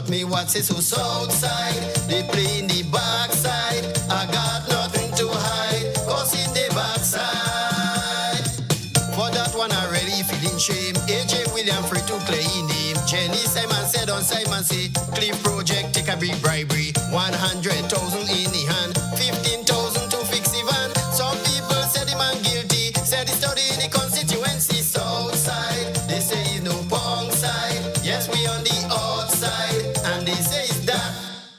not me what say so Southside. They play in the backside. I got nothing to hide, cause in the backside. For that one I really feeling shame. AJ William free to claim name. Jenny Simon said on Simon say Cliff Project take a big bribery. 100,000 in the hand, 15,000 to fix the van. Some people said the man guilty, said he study in the constituency. Southside, they say he's no pong side. Yes, we on the outside, and they say it's that,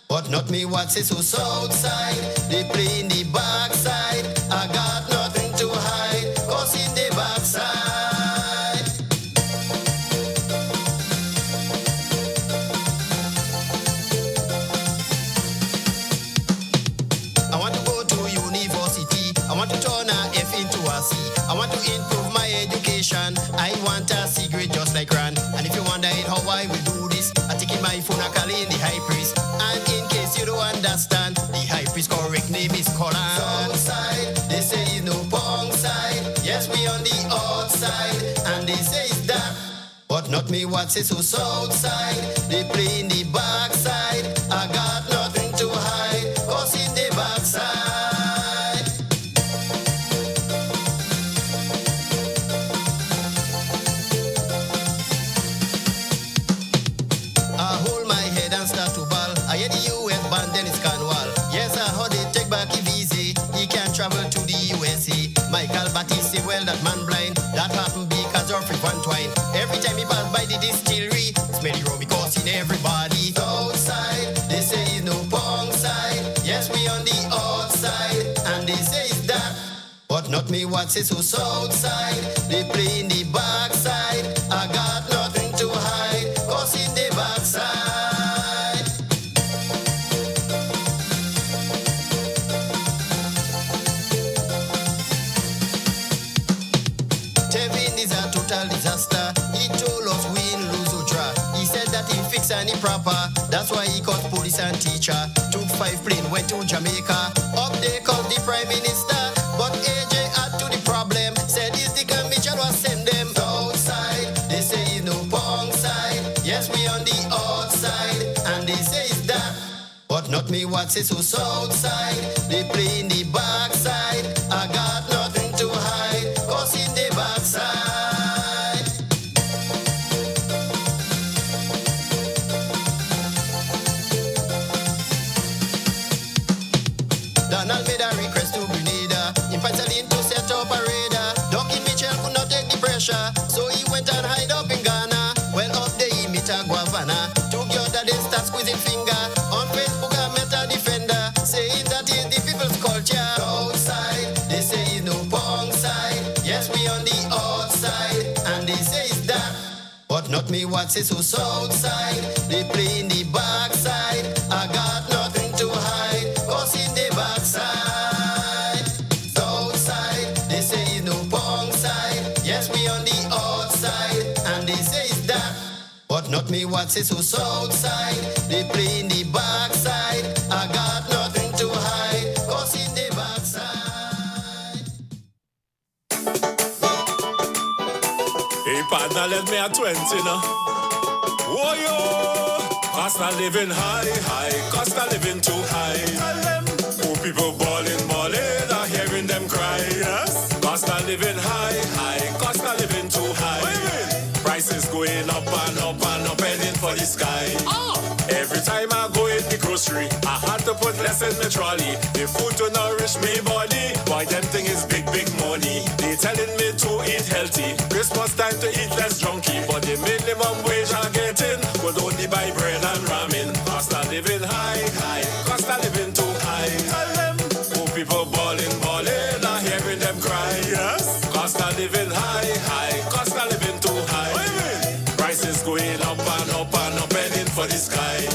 but not me what say so Southside. They play in the backside. I got nothing to hide, cause in the backside. I want to go to university. I want to turn a F into a C. I want to improve my education. I want a cigarette just like Ran. And if you wonder how I will do this, I take in my phone, I call in the high priest. And in case you don't understand, the high priest correct name is Colin. Southside, they say he's no pong side. Yes, we on the outside, and they say it's that, but not me what say so Southside. They play in the backside. I got nothing to hide, cause in the backside. I hold my head and start to ball. I hear the US band Dennis Canwall. Yes, I heard they take back his visa. He can travel to the USA. Michael Batiste say, well, that man blind. That happened because of free one twine. Every time he pass by the distillery, smelly rum because in everybody. Outside, they say he's no pong side. Yes, we on the outside, and they say it's that, but not me what say so Southside. They play in the backside. I got nothing to hide, cause in the backside. Tevin is a total disaster. He told us we in lose or draw. He said that he fix any proper. That's why he called police and teacher. Took 5 plane, went to Jamaica. Up there called the prime minister. But AJ add to the problem. Said it's the commission was send them. Outside, they say he's no pong side. Yes, we on the outside, and they say it's that, but not me what say so Southside. They play in the backside. I got nothing to hide, cause in the backside. Donald made a request to Grenada. In Pennsylvania to set up a radar. Ducky Mitchell could not take the pressure, so he went and hide up in Ghana. Well, up there he meet a guavana. Took your daddy start squeezing finger. On Facebook I met a defender, saying that is the people's culture. Outside, they say he's no pong side. Yes, we on the outside, and they say it's that, but not me what say so Southside. They play in the backside. I got nothing to hide, cause in the backside. Southside, they say he's no pong side. Yes, we on the outside, and they say it's that, but not me what say so Southside. They play in the backside. I got nothing to hide, cause in the backside. Hey, partner, let me at 20 now. Whoa, yo! Cost of living high, high. Cost of living too high. Tell them. Poor people ballin', I'm hearing them cry. Yes? Cost of living high, high. Cost of living too high. Prices going up and up and up, heading for the sky. Every time I go in the grocery, I had to put less in my trolley. The food to nourish me body, why them thing is big, big money. They telling me to eat healthy. Christmas time to eat less junky, but the minimum wage I getting could only buy bread and ramen. Cost of living high, high. Cost of living too high. Tell them. Poor people ballin', I'm hearing them cry. Yes. Cost of living high, high. Cost of living too high. Prices going up and up and up, heading for the sky.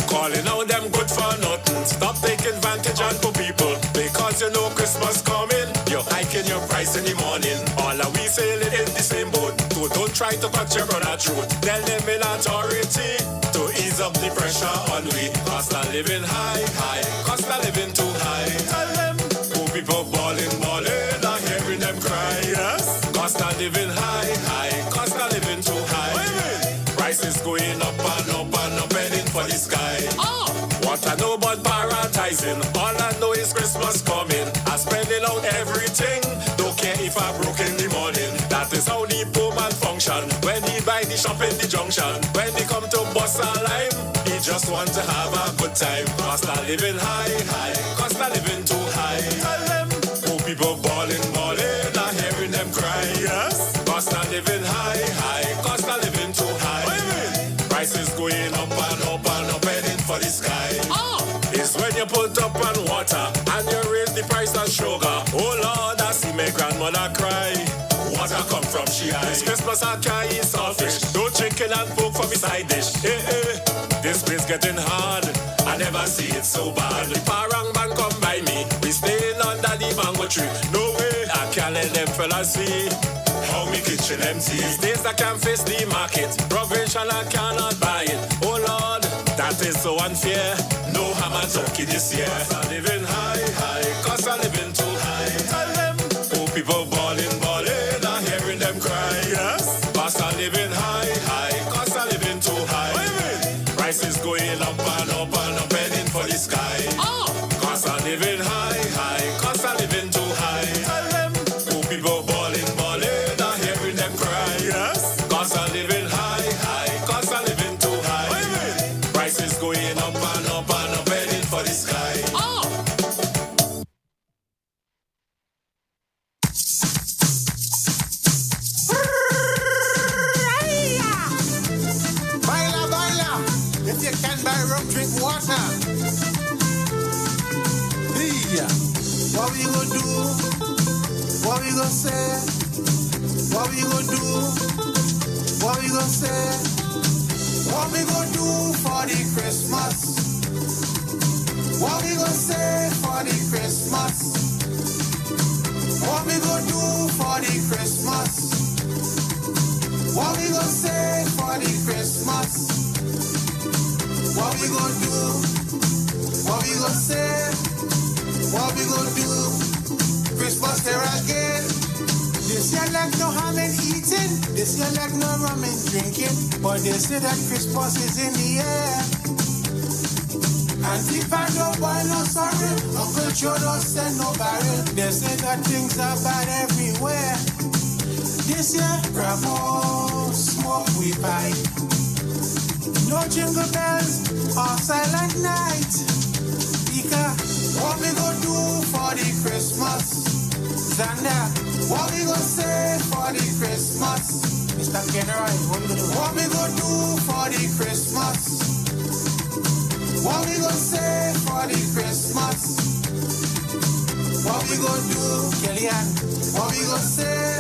Calling out them good for nothing. Stop taking advantage on poor people, because you know Christmas coming. You're hiking your price in the morning. All of we sailing in the same boat. So don't try to cut your brother throat. Tell them in authority to ease up the pressure on we. Cost of living high, high. Cost of living too high. Tell them. Poor people ballin', I'm hearing them cry. Yes. Cost of living high, high. Cost of living too high. Prices going up and up and up, heading for the What I know about paradising, all I know is Christmas coming. I'm spending out everything, don't care if I broke in the morning. That is how the poor man function. When he buy the shop in the junction, when he come to bust a lime, he just want to have a good time. Cost of living high, cost of living too high. Tell them, poor people balling, not hearing them cry. Yes, cost of living high, cost of living too high. Prices going up and up and up, heading for the sky. It's when you put up on water and you raise the price of sugar. Oh Lord, I see my grandmother cry. Water come from she eyes. Christmas I can't eat saltfish. No chicken and pork for me side dish. This place getting hard. I never see it so bad. The parang man come by me. We staying under the mango tree. No way, I can't let them fellas see how me kitchen empty. These days I can't face the market. Provincial I cannot buy it. Oh Lord, that is so unfair. No ham and turkey this year. Cost of living high, cost of living too high. Tell them, poor people balling, not hearing them cry. Yes, cost of living high, cost of living too high. Prices going up and up and up, heading for the sky. Cost of living high, cost of living too high. Tell them, poor people balling, not hearing them cry. Yes, cost of living high, cost of living too high. Prices going up and up and up, heading for the sky. Baila, if you can buy rum, drink water. Yeah. What we gonna do? What we gonna say? What we gonna do? What we gonna say? What we gonna do for the Christmas? What we gonna say for the Christmas? What we gonna do for the Christmas? What we gonna say for the Christmas? What we gonna do? What we gonna say? What we gonna do? Christmas there again. This year like no ham and eating. This year like no rum and drinking. But they say that Christmas is in the air. And if I don't buy no sorry, Uncle Joe don't send no barrel. They say that things are bad everywhere. This year, grab more smoke we buy. No jingle bells or silent night. Because what we gonna do for the Christmas? Xander, what we gonna say for the Christmas? Mr. Kenroy, what we gonna do? What we gonna do for the Christmas? What we gonna say for the Christmas? What we gonna do, Kellyanne? What we gonna say?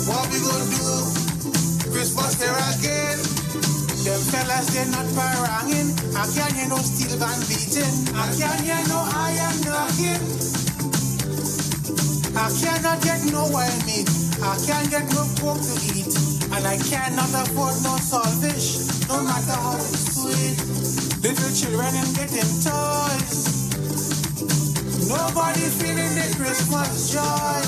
What we gonna do? Christmas there again. Them fellas, they're not paranging. I can't hear no steel band beating. I can't hear no iron knocking. I cannot get no wild meat. I can't get no pork to eat. And I cannot afford no saltfish, no matter how sweet. Little children and getting toys. Nobody feeling the Christmas joy.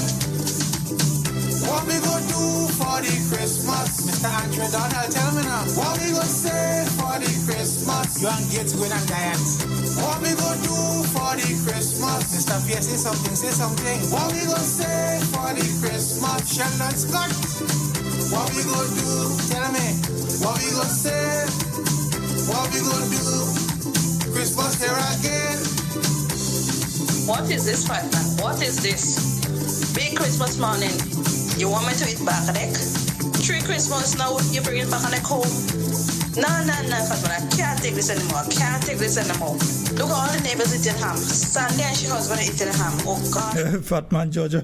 What we gonna do for the Christmas? Mr. Andrew Donald, tell me now. What we gonna say for the Christmas? You and Gates going on diet. What we gonna do for the Christmas? Mr. Pierce, say something. What we gonna say for the Christmas? Sheldon Scott. What we gonna do? Tell me. What we gonna say? What we gonna do? Christmas here again. What is this, Fat Man? What is this? Big Christmas morning. You want me to eat back a deck? 3 Christmas now, you bring it back on the home. No, Fat Man, I can't take this anymore. Look at all the neighbors eating ham. Sandy and she husband are eating ham. Oh, God. Fat Man Jojo,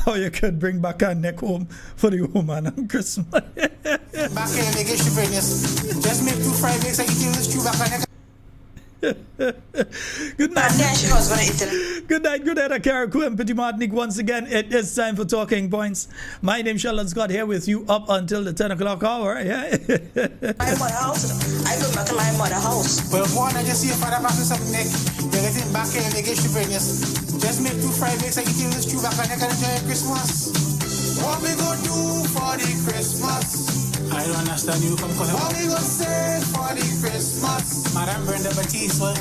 how you could bring back a neck home for the woman on Christmas. Back here, make it shiverness. Just make 2 fried eggs and eat this stew back on neck. Good night. Good night, Carriacou and Petit Martinique. Once again, it is time for Talking Points. My name is Sheldon Scott here with you up until the 10 o'clock hour. Yeah. My mother house. I go back to my mother house. Well, one, I just see your father back to some neck. You're getting back here, make it shiverness. Just make 2 fried eggs and eat this stew back on neck and enjoy Christmas. What we gonna do for the Christmas? I don't understand you come calling. What we gonna say for the Christmas? Madam Brenda Batiste, what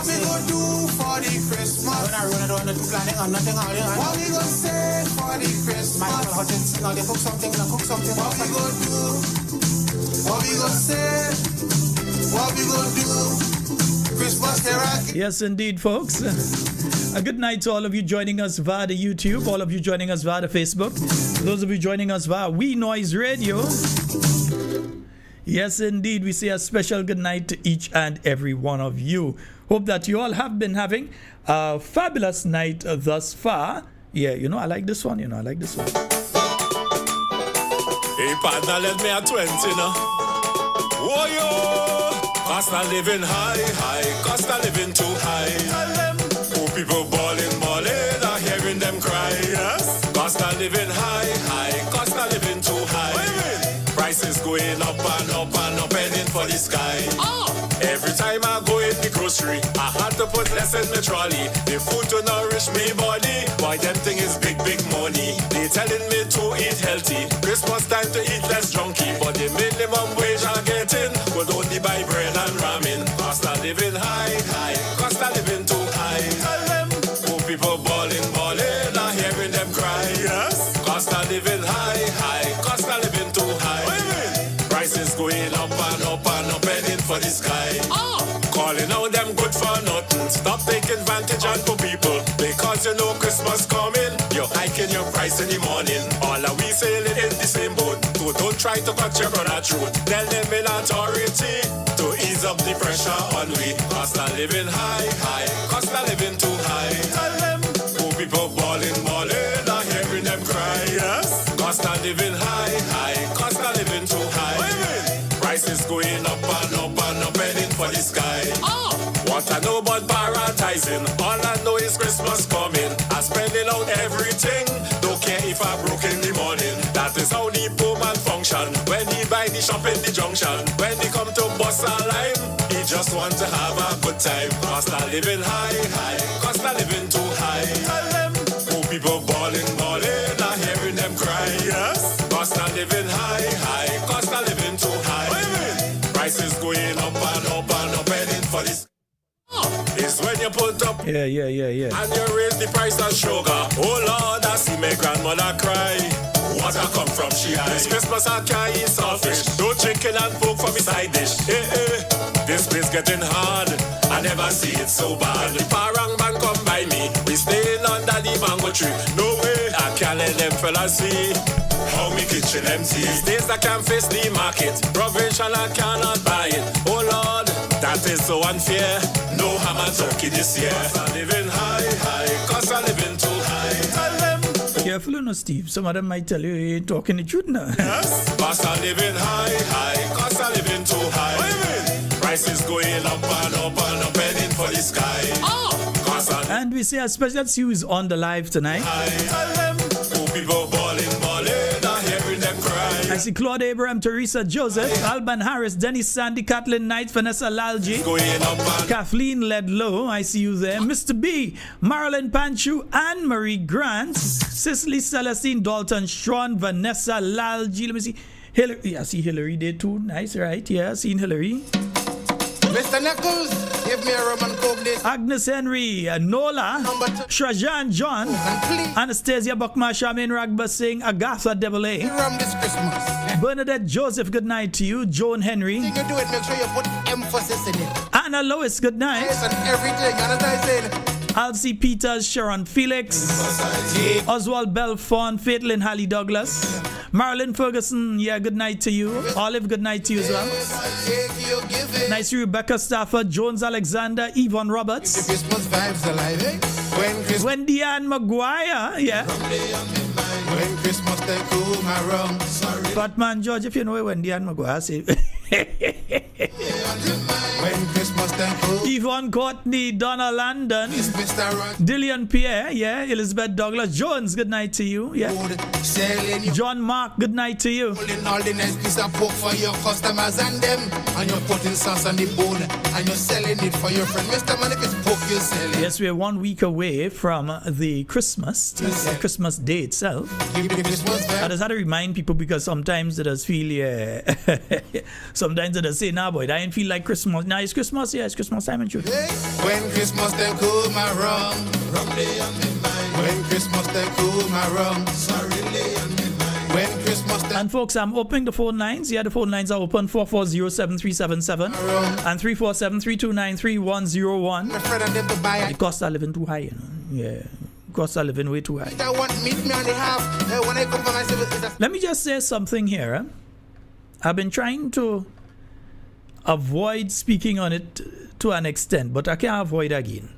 we gonna do for the Christmas? When I run around the planning on nothing all in. What we gonna say for the Christmas? Michael Hutchins, now they cook something. What we gonna do? What we gonna say? What we gonna do? Christmas Carriacou. Yes, indeed, folks. A good night to all of you joining us via the YouTube, all of you joining us via the Facebook, those of you joining us via We Noise Radio. Yes, indeed, we say a special good night to each and every one of you. Hope that you all have been having a fabulous night thus far. Yeah, you know, I like this one, Hey, partner, let me at 20, Whoa, yo! Cost of living high, cost of living too high. Tell them, poor people balling, I'm hearing them cry. Yes? Cost of living high, cost of living too high. Prices going up and up and up, heading for the sky. Every time I go in the grocery, I had to put less in my trolley. The food to nourish me body, boy, them thing is big money. They telling me to eat healthy, Christmas time to eat less junky. But the minimum wage I'm getting could only buy bread and ramen. Cost of living high, cost of living too high. Tell them, poor people balling, I'm hearing them cry. Yes? Cost of living high, cost of living too high. Prices going up and up and up, heading for the sky. Calling out them good for nothing. Stop taking advantage on poor people, because you know Christmas coming. You're hiking your price in the morning. All are we sailing in the same boat. So don't try to cut your brother throat. Tell them in authority to ease up the pressure on we. Cost of living high, cost of living too high. Tell them, poor people balling, I'm hearing them cry. Yes? Cost of living high, cost of living too high. Prices going up and up and up, heading for the sky. What I know about prioritizing, all I know is Christmas coming. I'm spending out everything, don't care if I broke in the morning. That is how the poor man function. When he buy the shop in the junction, when he come to bus a line, he just want to have a good time. Cost of living high, cost of living too high. Tell them, poor people balling, I'm hearing them cry. Yes? Cost of living high, cost of living too high. Prices going up and up and up, heading for this. It's when you put up Yeah. and you raise the price of sugar. Oh Lord, I see my grandmother cry. What I come from, she high. This Christmas I can't eat saltfish. No chicken and pork for me side dish. This place getting hard. I never see it so bad. The parang band come by me. We staying under the mango tree. No way, I can't let them fellas see how me kitchen empty. These days I can't face the market. Provincial I cannot buy it. Oh Lord, that is so unfair. No ham and turkey this year. Cost of living high, cost of living too high. Tell them. Careful, no, Steve. Some of them might tell you you ain't talking the truth now. Yes? Cost of living high, cost of living too high. Prices going up and up and up, heading for the sky. Cost of And we say a special news on the live tonight. high. Tell them, poor people balling, I'm hearing them cry. I see Claude Abraham, Teresa Joseph, Alban Harris, Dennis Sandy, Kathleen Knight, Vanessa Lalji, Going up and Kathleen Ledlow, I see you there, Mr. B, Marilyn Panchu, Anne Marie Grant, Cicely Celestine, Dalton Sean, Vanessa Lalji, let me see, Hillary, yeah, I see Hillary there too, nice, right, yeah, seen Hillary. Mr. Knuckles, give me a rum and coke this. Agnes Henry, Nola, Shrajan John, And please, Anastasia Buckma, Shamin Ragba Singh, Agatha Devile, rum this Christmas. Bernadette Joseph, good night to you, Joan Henry, You do it, make sure you put emphasis in it. Anna Lois, good night. Yes, and everything. Understand saying? Alcy Peters, Sharon Felix, Oswald Belfont, Faithlin Halley Douglas, Marilyn Ferguson, yeah, good night to you. Olive, good night to you as well. If you give it. Nice Rebecca Stafford, Jones Alexander, Yvonne Roberts, Christmas vibes alive, eh? When Christmas, Wendy Ann Maguire, yeah. when Christmas they cool my rum. Sorry. Batman George, if you know Wendy Ann Maguire, say. When Christmas Christmas time cool. Yvonne Courtney, Donna Landon, It's Mr. Rock. Dillian Pierre, yeah, Elizabeth Douglas Jones, good night to you, yeah. Selling you. John Mark, good night to you. Pulling all the nice piece of pork for your customers and them. And you're putting sauce on the bone. And you're selling it for your friend. Mr. Man, if it's pork, you're selling. Yes, we're 1 week away from the Christmas Day itself. Give me the Christmas I vibe. just had to remind people because sometimes it does feel, yeah. Sometimes it does say, nah, boy, I didn't feel like Christmas. Nah, it's Christmas, yeah, it's Christmas time and truth. Hey, when Christmas time come around, rum day on my mind. When Christmas time come around, sorry lay on my mind. When Christmas time And folks, I'm opening the phone lines. Yeah, the phone lines are open 440-7377 and 347-329-3101. my friend and them to buy The cost of living too high, you know. Yeah, cost of living way too high. I want meet me on the half. When I come for myself, it's a Let me just say something here. I've been trying to avoid speaking on it to an extent, but I can't avoid again.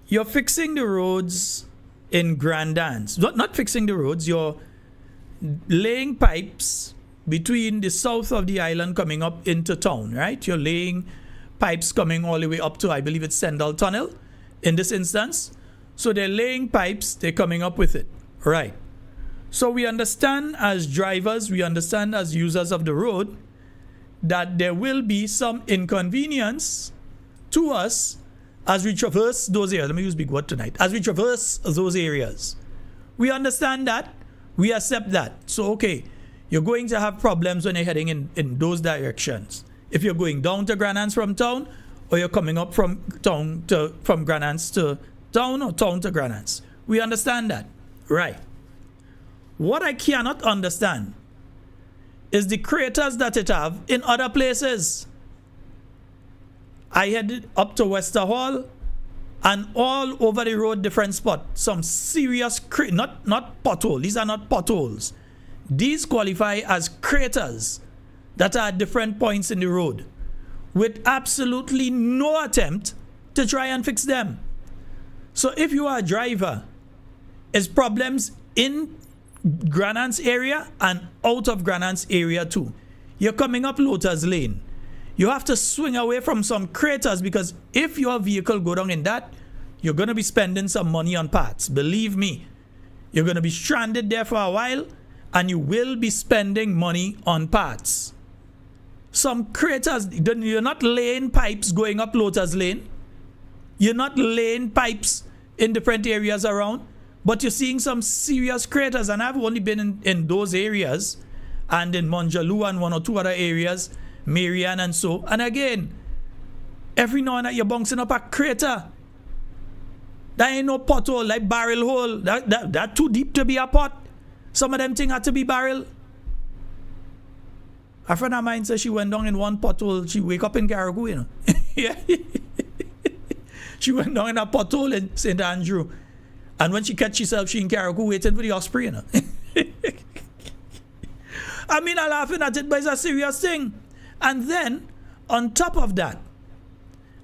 You're fixing the roads in Grenada. Not fixing the roads, you're laying pipes between the south of the island coming up into town, right? You're laying pipes coming all the way up to, I believe it's Sendal Tunnel in this instance. So they're laying pipes, they're coming up with it, right? So we understand as drivers, we understand as users of the road that there will be some inconvenience to us as we traverse those areas. Let me use big word tonight. As we traverse those areas, we understand that, we accept that. So, okay, you're going to have problems when you're heading in those directions. If you're going down to Grenada from town, or you're coming up from Grenada to town or town to Grenada. We understand that, right? What I cannot understand is the craters that it have in other places. I headed up to Wester Hall and all over the road, different spots. Some serious, not potholes. These are not potholes. These qualify as craters that are at different points in the road with absolutely no attempt to try and fix them. So if you are a driver, it's problems in Grenada's area and out of Grenada's area too. You're coming up Lotus Lane. You have to swing away from some craters because if your vehicle go down in that, you're going to be spending some money on parts. Believe me, you're going to be stranded there for a while and you will be spending money on parts. Some craters, you're not laying pipes going up Lotus Lane. You're not laying pipes in different areas around, but you're seeing some serious craters. And I've only been in those areas and in Monjaloo and one or two other areas, Marian and so. And again, every now and then you're bouncing up a crater. That ain't no pothole like barrel hole. That too deep to be a pot. Some of them things had to be barrel. A friend of mine said she went down in one pothole. She wake up in Carriacou, you know. Yeah. She went down in a pothole in St. Andrew. And when she catch herself, she in Carriacou waiting for the Osprey, you know. I mean, I'm laughing at it, but it's a serious thing. And then, on top of that,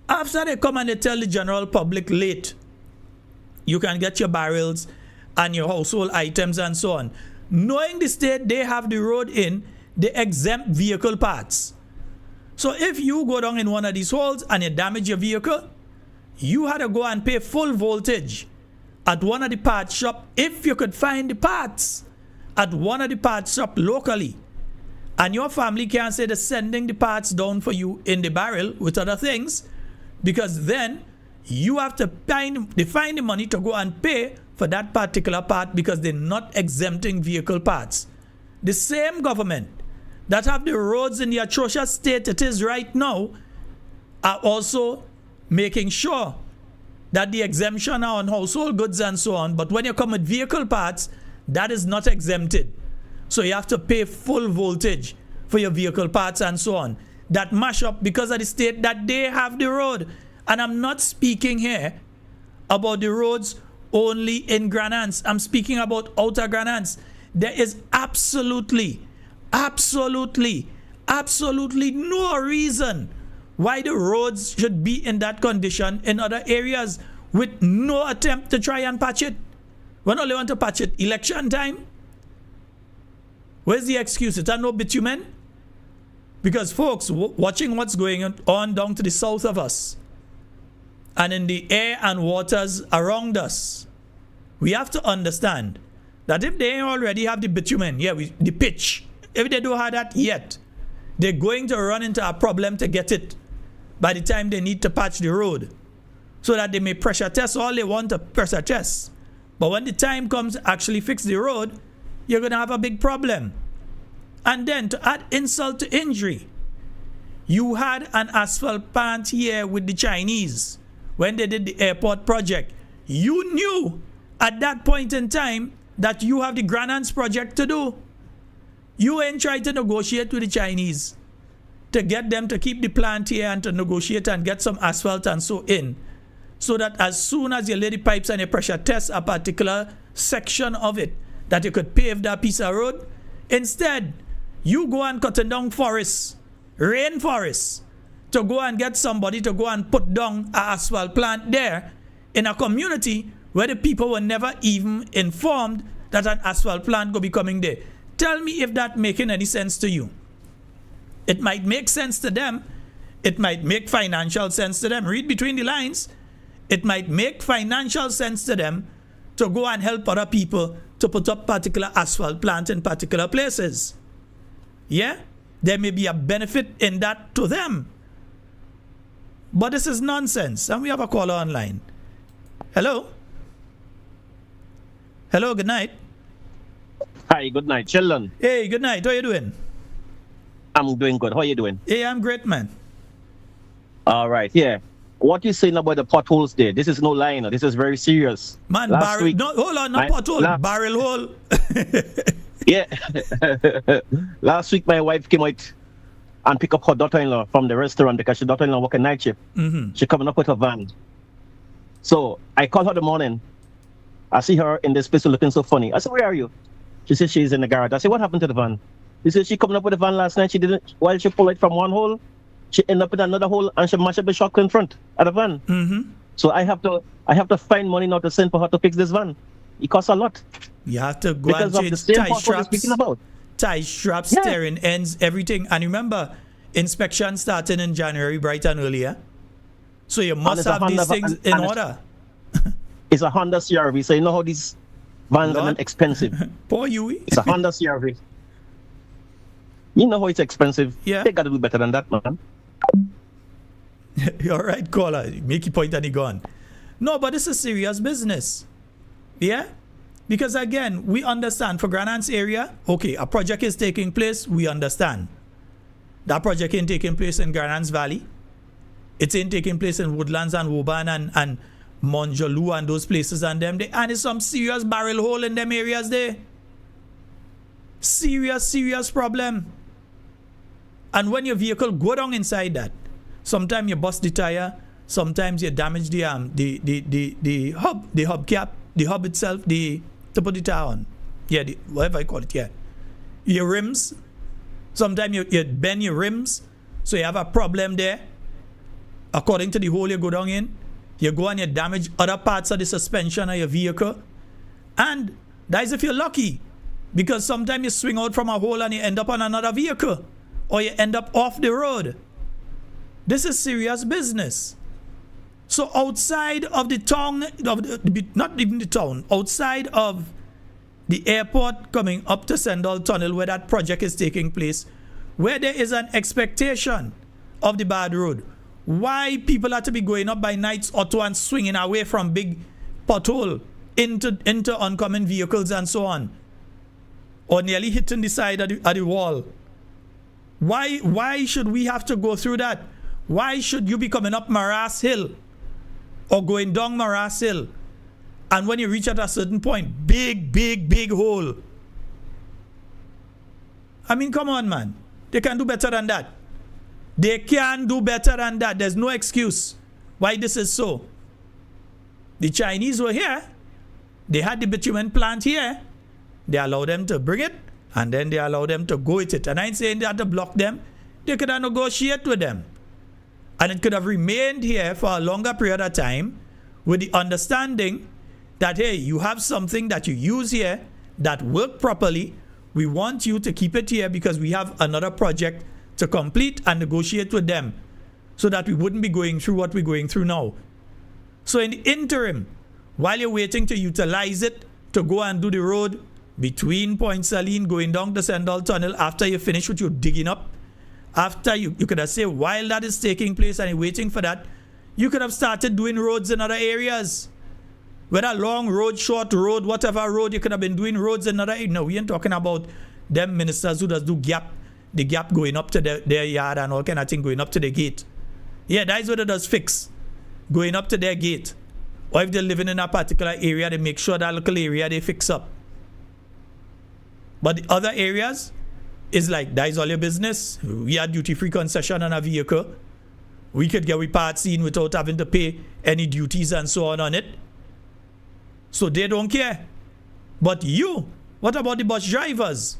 after they come and they tell the general public late, you can get your barrels and your household items and so on. Knowing the state they have the road in, they exempt vehicle parts. So if you go down in one of these holes and you damage your vehicle, you had to go and pay full voltage at one of the parts shop if you could find the parts at one of the parts shop locally. And your family can't say they're sending the parts down for you in the barrel with other things, because then you have to find the money to go and pay for that particular part because they're not exempting vehicle parts. The same government that have the roads in the atrocious state it is right now are also making sure that the exemption are on household goods and so on, but when you come with vehicle parts, that is not exempted. So you have to pay full voltage for your vehicle parts and so on. That mash up because of the state that they have the road. And I'm not speaking here about the roads only in Grenada. I'm speaking about outer Grenada. There is absolutely no reason why the roads should be in that condition in other areas with no attempt to try and patch it. When all they want to patch it, election time? Where's the excuse? It's no bitumen? Because folks, watching what's going on down to the south of us and in the air and waters around us, we have to understand that if they already have the bitumen, the pitch, if they don't have that yet, they're going to run into a problem to get it by the time they need to patch the road, so that they may pressure test all they want to pressure test. But when the time comes to actually fix the road, you're going to have a big problem. And then to add insult to injury, you had an asphalt plant here with the Chinese when they did the airport project. You knew at that point in time that you have the Grenada project to do. You ain't trying to negotiate with the Chinese to get them to keep the plant here and to negotiate and get some asphalt and so in, so that as soon as you lay the pipes and you pressure test a particular section of it, that you could pave that piece of road. Instead, you go and cut down forests, rainforests, to go and get somebody to go and put down an asphalt plant there in a community where the people were never even informed that an asphalt plant could be coming there. Tell me if that making any sense to you. It might make sense to them. It might make financial sense to them. Read between the lines. It might make financial sense to them to go and help other people to put up particular asphalt plants in particular places. Yeah? There may be a benefit in that to them. But this is nonsense. And we have a caller online. Hello? Hello, good night. Hi, good night. Sheldon. Hey, good night. How are you doing? I'm doing good. How are you doing? Hey, I'm great, man. All right, yeah. What you saying about the potholes there? This is no line. This is very serious. Man, barrel. No, hold on, not pothole. Barrel hole. Yeah. Last week, my wife came out and picked up her daughter-in-law from the restaurant because her daughter-in-law working night shift. Mm-hmm. She coming up with a van. So I called her in the morning. I see her in this place looking so funny. I said, where are you? She said she's in the garage. I said, what happened to the van? She said she coming up with the van last night. She didn't, while she pulled it from one hole, she ended up in another hole and she mashed up the shock in front of the van. Mm-hmm. So I have to find money now to send for her to fix this van. It costs a lot. You have to go Because and of the change same tie pothole we're straps, speaking about. Yeah. steering ends, everything. And remember, inspection starting in January, bright and earlier. So you must have these things in order. It's a Honda CRV, so you know how these vans are expensive. Poor you. It's a Honda CRV. You know how it's expensive. Yeah. They got to do better than that, man. All right, caller. Make your point and he gone. No, but this is serious business. Yeah? Because again, we understand for Grenada's area, okay, a project is taking place, we understand. That project ain't taking place in Grenada's Valley. It ain't taking place in Woodlands and Woburn and Monjolu and those places and them. And there's some serious barrel hole in them areas there. Serious problem. And when your vehicle go down inside that, sometimes you bust the tire, sometimes you damage the hubcap, the hub itself, to put the tire on. Yeah, whatever I call it, yeah. Your rims, sometimes you bend your rims, so you have a problem there. According to the hole you go down in, you go and you damage other parts of the suspension of your vehicle. And that is if you're lucky, because sometimes you swing out from a hole and you end up on another vehicle, or you end up off the road. This is serious business. So outside of the town, not even the town, outside of the airport coming up to Sendall Tunnel where that project is taking place, where there is an expectation of the bad road, why people have to be going up by nights or two and swinging away from big pothole into oncoming vehicles and so on, or nearly hitting the side of the wall. Why should we have to go through that? Why should you be coming up Maras Hill or going down Maras Hill, and when you reach at a certain point, big hole? I mean, come on, man. They can do better than that. They can do better than that. There's no excuse why this is so. The Chinese were here. They had the bitumen plant here. They allowed them to bring it, and then they allowed them to go with it. And I ain't saying they had to block them. They could have negotiated with them. And it could have remained here for a longer period of time with the understanding that, hey, you have something that you use here that work properly. We want you to keep it here because we have another project to complete and negotiate with them so that we wouldn't be going through what we're going through now. So in the interim, while you're waiting to utilize it to go and do the road between Point Saline going down the Sendall Tunnel, after you finish what you're digging up, after you could have said while that is taking place and you're waiting for that, you could have started doing roads in other areas. Whether long road, short road, whatever road, you could have been doing roads in other areas. No, we ain't talking about them ministers who does do the gap going up to their yard and all kind of thing going up to the gate. Yeah, that is what it does fix. Going up to their gate. Or if they're living in a particular area, they make sure that local area they fix up. But the other areas is like, that is all your business. We had duty-free concession on a vehicle. We could get we parts in without having to pay any duties and so on it. So they don't care. But you, what about the bus drivers?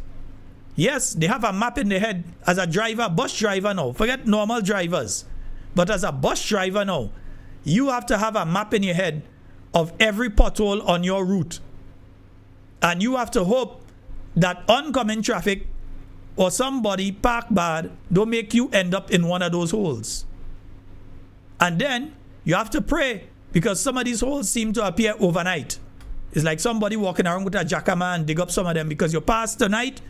Yes, they have a map in their head as a driver, bus driver now. Forget normal drivers. But as a bus driver now, you have to have a map in your head of every pothole on your route. And you have to hope that oncoming traffic or somebody park bad don't make you end up in one of those holes. And then you have to pray, because some of these holes seem to appear overnight. It's like somebody walking around with a jackhammer and dig up some of them, because you pass tonight,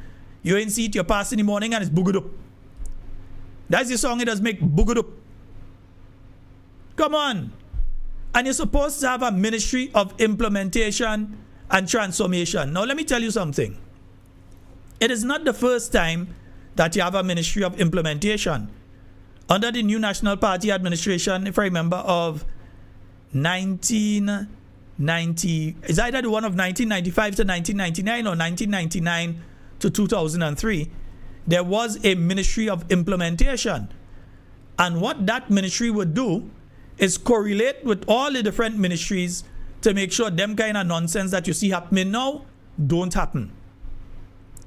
you ain't see it, you pass in the morning and it's boogered up. That's the song it does make, boogered up. Come on. And you're supposed to have a ministry of implementation and transformation. Now let me tell you something. It is not the first time that you have a ministry of implementation. Under the new National Party administration, if I remember, of 1990, it's either the one of 1995 to 1999 or 1999 to 2003, there was a ministry of implementation. And what that ministry would do is correlate with all the different ministries to make sure them kind of nonsense that you see happening now don't happen.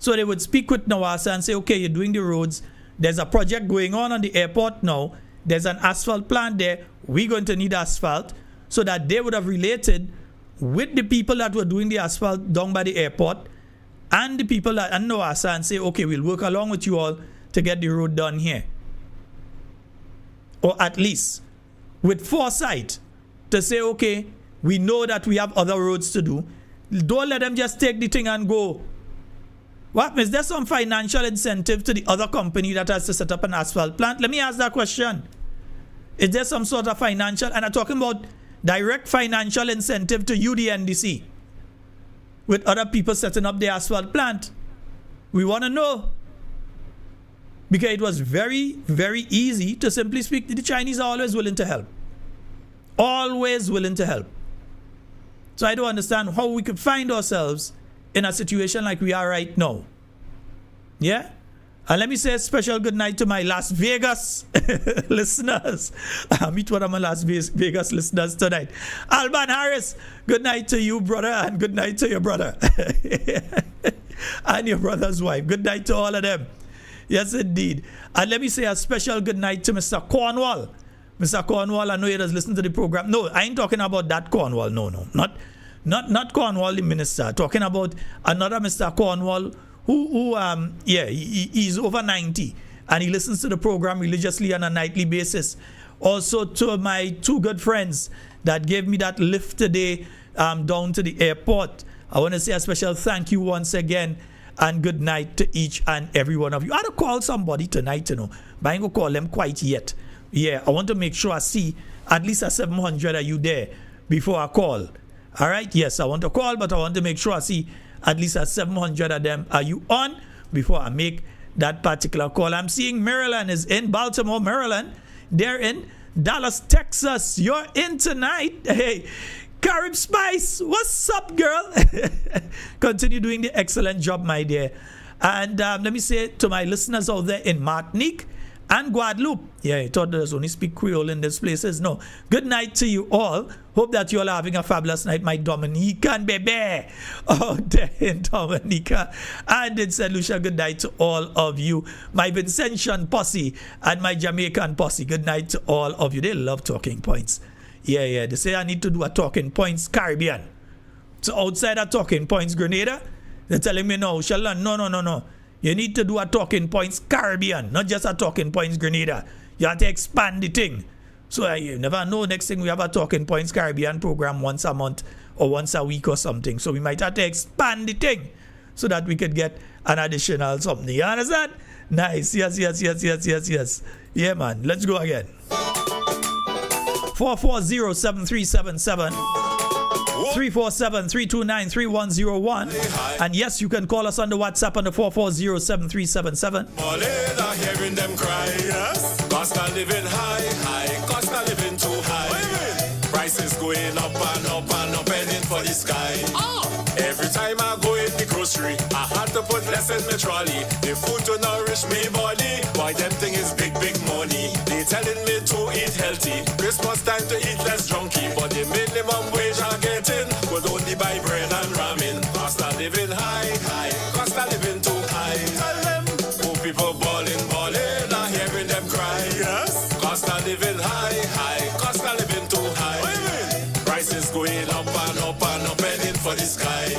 So they would speak with Nawasa and say, okay, you're doing the roads. There's a project going on the airport now. There's an asphalt plant there. We're going to need asphalt. So that they would have related with the people that were doing the asphalt down by the airport and the people at Nawasa and say, okay, we'll work along with you all to get the road done here. Or at least with foresight to say, okay, we know that we have other roads to do. Don't let them just take the thing and go. What? Is there some financial incentive to the other company that has to set up an asphalt plant? Let me ask that question. Is there some sort of financial, and I'm talking about direct financial incentive to you, the NDC, with other people setting up the asphalt plant? We want to know. Because it was very, very easy to simply speak. The Chinese are always willing to help. Always willing to help. So I don't understand how we could find ourselves in a situation like we are right now. Yeah? And let me say a special good night to my Las Vegas listeners. I meet one of my Las Vegas listeners tonight. Alban Harris, good night to you, brother, and good night to your brother. And your brother's wife. Good night to all of them. Yes, indeed. And let me say a special good night to Mr. Cornwall. Mr. Cornwall, I know you just listen to the program. No, I ain't talking about that Cornwall. No. Not Cornwall, the minister. Talking about another Mr. Cornwall he's over 90 and he listens to the program religiously on a nightly basis. Also to my two good friends that gave me that lift today down to the airport. I want to say a special thank you once again and good night to each and every one of you. I had to call somebody tonight, but I ain't going to call them quite yet. Yeah, I want to make sure I see at least a 700 of you there before I call. All right, yes, I want to call, but I want to make sure I see at least a 700 of them. Are you on before I make that particular call? I'm seeing Maryland is in Baltimore, Maryland. They're in Dallas, Texas. You're in tonight. Hey, Carib Spice, what's up, girl? Continue doing the excellent job, my dear. And let me say to my listeners out there in Martinique and Guadeloupe. Yeah, I thought there's only speak Creole in these places. No. Good night to you all. Hope that you all are having a fabulous night. My Dominican baby out there in Dominica. And in St. Lucia, good night to all of you. My Vincentian posse and my Jamaican posse. Good night to all of you. They love talking points. Yeah. They say I need to do a talking points Caribbean. So outside of talking points Grenada, they're telling me no, Sheldon, no. You need to do a Talking Points Caribbean, not just a Talking Points Grenada. You have to expand the thing. So you never know. Next thing we have a Talking Points Caribbean program once a month or once a week or something. So we might have to expand the thing so that we could get an additional something. You understand? Nice. Yes. Yeah, man. Let's go again. 440-7377 347-329-3101. And yes, you can call us on the WhatsApp on the 440-7377. Malena hearing them cry, yes. Cost of living high, cost of living too high. Prices going up and up and up heading for the sky. Every time I go in the grocery, I had to put less in my trolley. The food to nourish me body, why them thing is big money. They telling me to eat healthy. Christmas time to eat less junky, but the minimum wage I getting could only buy bread and ramen. Cost of living high, cost of living too high. Tell them, poor people balling, I'm hearing them cry. Yes, cost of living high, cost of living too high. Prices going up and up and up heading for the sky.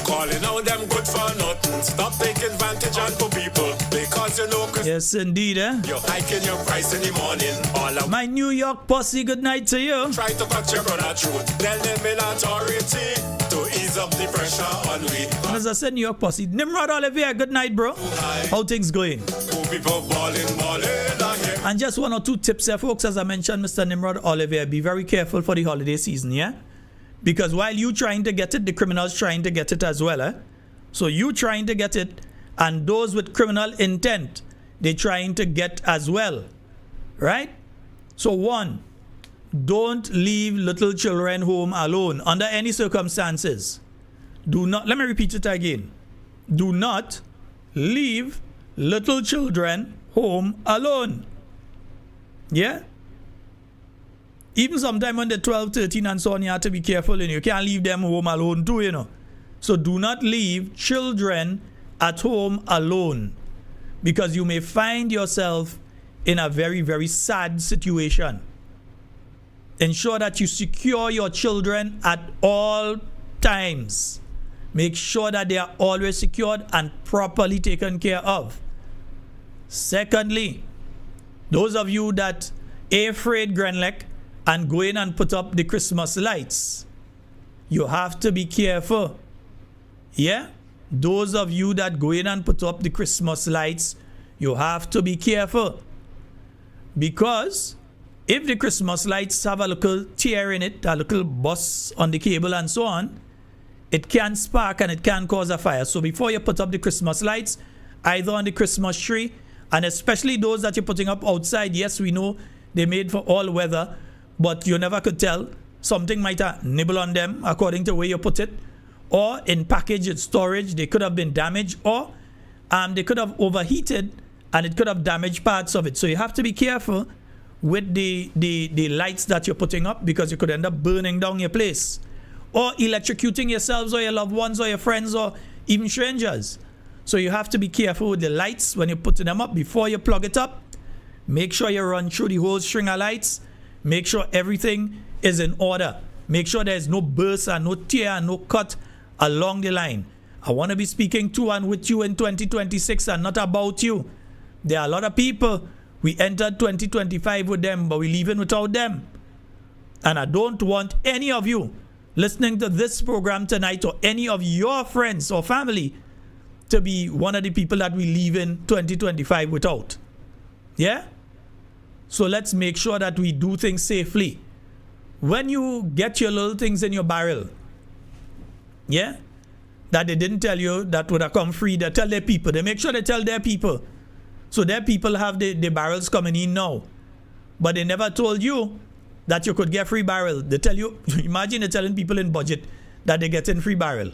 Calling out them good for nothing. Stop taking advantage on poor people because you know. Yes, indeed, You're hiking your price in the morning. All of my New York posse, good night to you. Try to cut your brother throat. Tell them in authority to ease up the pressure on we. And as I said, New York posse, Nimrod Olivier, good night, bro. How things going? Poor people balling. And just one or two tips here, folks. As I mentioned, Mr. Nimrod Olivier, be very careful for the holiday season, yeah? Because while you trying to get it, the criminals trying to get it as well, eh? So you trying to get it, and those with criminal intent, they trying to get as well, right? So one, don't leave little children home alone under any circumstances. Do not, let me repeat it again. Do not leave little children home alone. Yeah? Even sometime when they're 12, 13 and so on, you have to be careful, and you can't leave them home alone too, you know. So do not leave children at home alone, because you may find yourself in a very, very sad situation. Ensure that you secure your children at all times. Make sure that they are always secured and properly taken care of. Secondly, those of you that are afraid Grenlec and go in and put up the Christmas lights, you have to be careful. Yeah? Those of you that go in and put up the Christmas lights, you have to be careful. Because if the Christmas lights have a little tear in it, a little bust on the cable and so on, it can spark and it can cause a fire. So before you put up the Christmas lights, either on the Christmas tree, and especially those that you're putting up outside, yes, we know they're made for all weather, but you never could tell. Something might have nibble on them according to where you put it. Or in package storage, they could have been damaged, or they could have overheated and it could have damaged parts of it. So you have to be careful with the lights that you're putting up, because you could end up burning down your place or electrocuting yourselves or your loved ones or your friends or even strangers. So you have to be careful with the lights when you're putting them up. Before you plug it up, make sure you run through the whole string of lights. Make sure everything is in order. Make sure there's no burst and no tear and no cut along the line. I want to be speaking to and with you in 2026 and not about you. There are a lot of people, we entered 2025 with them, but we're leaving without them. And I don't want any of you listening to this program tonight, or any of your friends or family, to be one of the people that we leave in 2025 without. Yeah? So let's make sure that we do things safely. When you get your little things in your barrel, yeah, that they didn't tell you that would have come free, they tell their people. They make sure they tell their people. So their people have the barrels coming in now. But they never told you that you could get free barrel. They tell you, imagine they're telling people in budget that they're getting free barrel.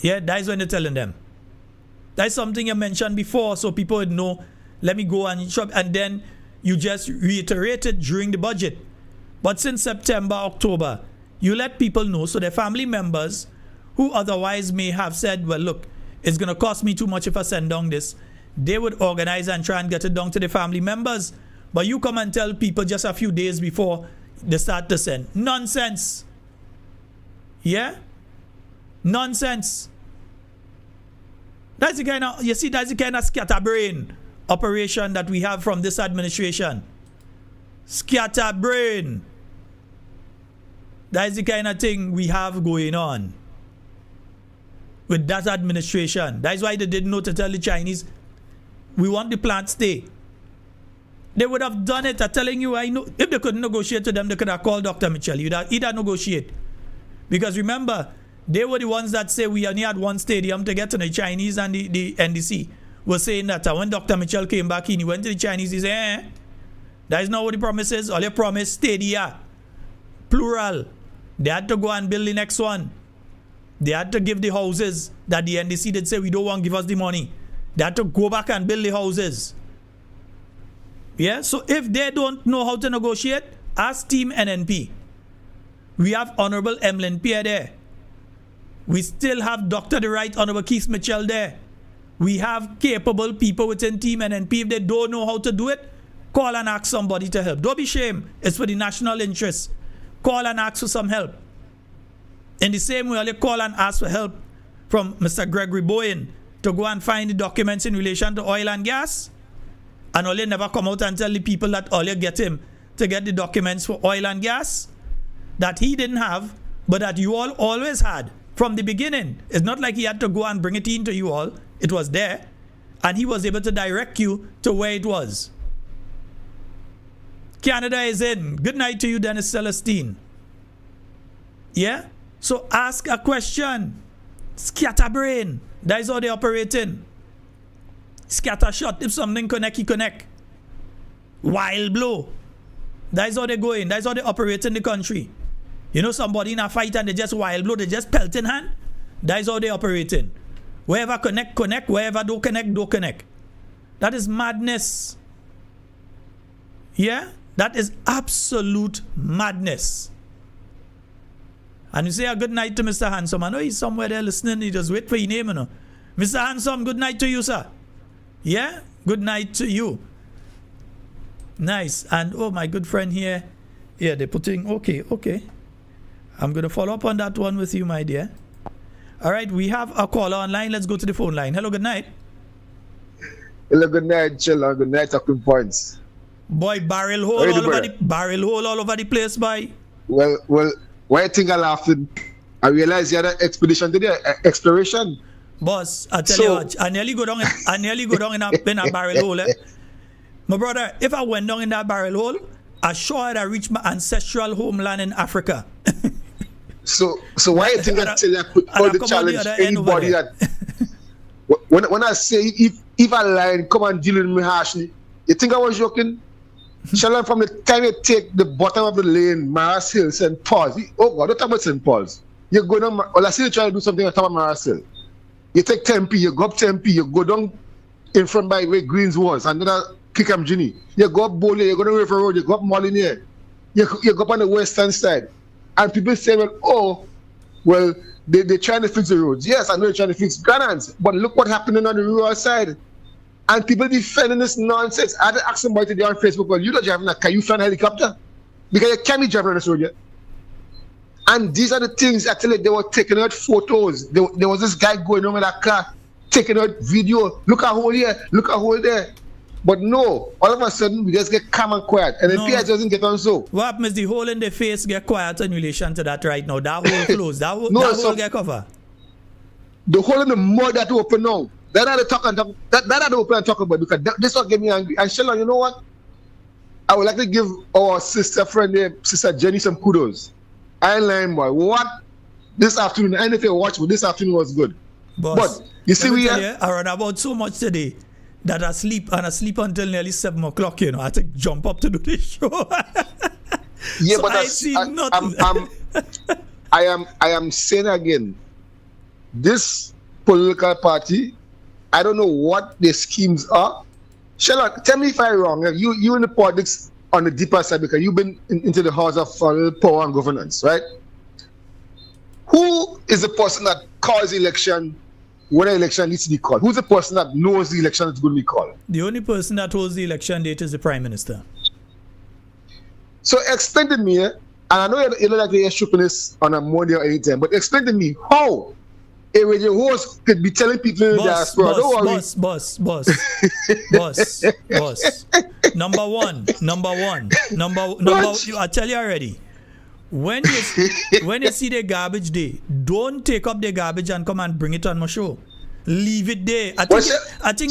Yeah, that's when they're telling them. That's something you mentioned before, so people would know, let me go and shop. And then you just reiterate it during the budget. But since September, October, you let people know, so their family members who otherwise may have said, well, look, it's going to cost me too much if I send down this, they would organize and try and get it down to the family members. But you come and tell people just a few days before they start to send. Nonsense. Yeah? Nonsense. That's the kind of, you see, that's the kind of scatterbrain operation that we have from this administration. Scatterbrain. That's the kind of thing we have going on with that administration. That's why they didn't know to tell the Chinese, we want the plant stay. They would have done it. I'm telling you, I know. If they couldn't negotiate to them, they could have called Dr. Mitchell. He'd have negotiate. Because remember, they were the ones that say we only had one stadium to get to the Chinese, and the NDC was saying that when Dr. Mitchell came back in, he went to the Chinese, he said, that is not what the promise is. All you promise, stadia. Plural. They had to go and build the next one. They had to give the houses that the NDC did say we don't want to give us the money. They had to go back and build the houses. Yeah, so if they don't know how to negotiate, ask Team NNP. We have Honorable Emlyn Pierre there. We still have Dr. the Right Honorable Keith Mitchell there. We have capable people within Team NNP. If they don't know how to do it, call and ask somebody to help. Don't be ashamed. It's for the national interest. Call and ask for some help. In the same way, you call and ask for help from Mr. Gregory Bowen to go and find the documents in relation to oil and gas. And all you never come out and tell the people that all you get him to get the documents for oil and gas that he didn't have, but that you all always had from the beginning. It's not like he had to go and bring it into you all. It was there. And he was able to direct you to where it was. Canada is in. Good night to you, Dennis Celestine. Yeah? So ask a question. Scatterbrain. That is how they operate in. Scatter shot. If something connect, he connect. Wild blow. That is how they go in. That is how they operate in the country. You know, somebody in a fight and they just wild blow, they just pelt in hand. That is how they operate in. Wherever connect, connect. Wherever don't connect, don't connect. That is madness. Yeah? That is absolute madness. And you say a good night to Mr. Handsome. I know he's somewhere there listening. He just wait for your name, you know. Mr. Handsome, good night to you, sir. Yeah? Good night to you. Nice. And oh, my good friend here. Yeah, they're putting, okay. I'm going to follow up on that one with you, my dear. All right, we have a caller online. Let's go to the phone line. Hello, good night. Hello, good night, Sheldon. Good night, Talking Points. Boy, barrel hole all over the place, boy. Well, why I think I laughing? I realized you had an expedition today, exploration. Boss, I tell you what, I nearly go down in a barrel hole. Eh? My brother, if I went down in that barrel hole, I sure I reached my ancestral homeland in Africa. So why you think I tell you I put all the challenge anybody that when I say if a lion come and deal with me harshly, you think I was joking? Sheldon, from the time you take the bottom of the lane, Maras Hill, St. Paul's. Oh God, don't talk about St. Paul's. You go down, well, I see you trying to do something on top of Maras Hill. You take Tempe, you go up Tempe, you go down in front by where Greens was, and then Kickham Ginny. You go up Bole, you go down River Road, you go up Molinier. You go up on the western side. And people say, well, they're trying to fix the roads. Yes, I know they're trying to fix Grenada, but look what happening on the rural side. And people defending this nonsense. I had to ask somebody today on Facebook, well, you not driving a car, you flying a helicopter? Because you can't be driving on this road yet. And these are the things, I tell you, they were taking out photos. There was this guy going on with a car, taking out video. Look at hole here, look at hole there. But no, all of a sudden, we just get calm and quiet. And the PS doesn't get on so. What happens, the hole in the face get quiet in relation to that right now? That hole closed. That hole get covered. The hole in the mud that open now. That are the talk and talk. That are the open and talk about, because this will get me angry. And Sheldon, you know what? I would like to give our sister friend there, Sister Jenny, some kudos. I ain't lying, boy. What? This afternoon, I don't know if you watched, but this afternoon was good. Boss, but you see, I run about so much today that I sleep until nearly 7 o'clock. You know, I had to jump up to do this show. Yeah, so but I see nothing. I am saying again, this political party, I don't know what their schemes are. Sheldon, tell me if I'm wrong. You in the politics on the deeper side, because you've been into the house of power and governance, right? Who is the person that calls the election when an election needs to be called? Who's the person that knows the election is going to be called? The only person that holds the election date is the Prime Minister. So explain to me, and I know you don't like to hear stupidness on a Monday or anytime, but explain to me how a radio host could be telling people in the diaspora, don't worry. Boss. Number one. I tell you already. When you see the garbage day, don't take up the garbage and come and bring it on my show. Leave it there. I think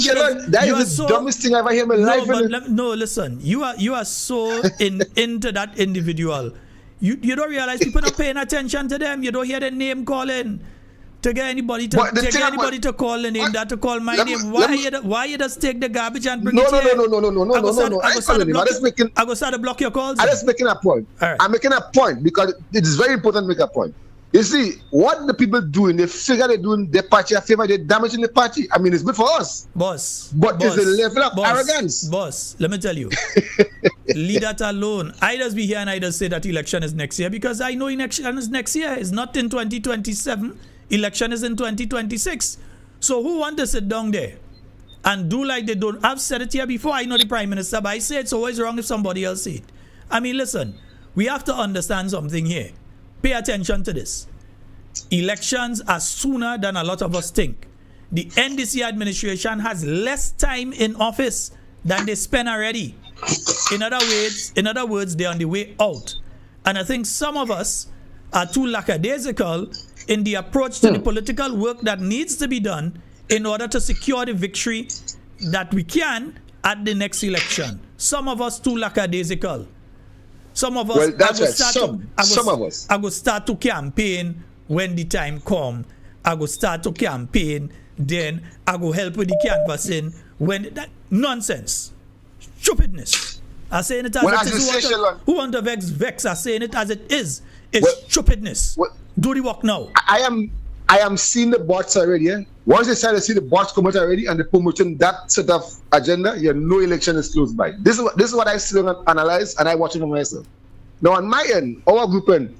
that is the dumbest thing I've ever heard in my life. No, listen. You are so into that individual. You don't realize people are paying attention to them. You don't hear the name calling. To get anybody to call the name, that to call my name. Why you just take the garbage and bring it here? No. I go start to block your calls. I'm just making a point. Right. I'm making a point because it is very important to make a point. You see, what the people doing, they figure they're doing their party a favor, they're damaging the party. I mean, it's good for us. Boss. But it's a level of arrogance. Boss, let me tell you. Leave that alone. I just be here and I just say that election is next year because I know election is next year. It's not in 2027. Election is in 2026. So who want to sit down there and do like they don't? I've said it here before. I know the Prime Minister, but I say it's always wrong if somebody else say it. I mean, listen, we have to understand something here. Pay attention to this. Elections are sooner than a lot of us think. The NDC administration has less time in office than they spend already. In other words, they're on the way out. And I think some of us are too lackadaisical in the approach to the political work that needs to be done in order to secure the victory that we can at the next election. Some of us too lackadaisical. Some of us, well, that's right. Some of us. I go start to campaign when the time come. I go start to campaign, then I go help with the canvassing. When that nonsense, stupidness. I'm saying it as it is. Who want to vex? I'm saying it as it is. It's stupidness. Do the work now. I am seeing the bots already. Yeah? Once they start to see the bots come out already and the promotion that set of agenda, no election is close by. This is what I still analyze and I watch it for myself. Now on my end, our group end,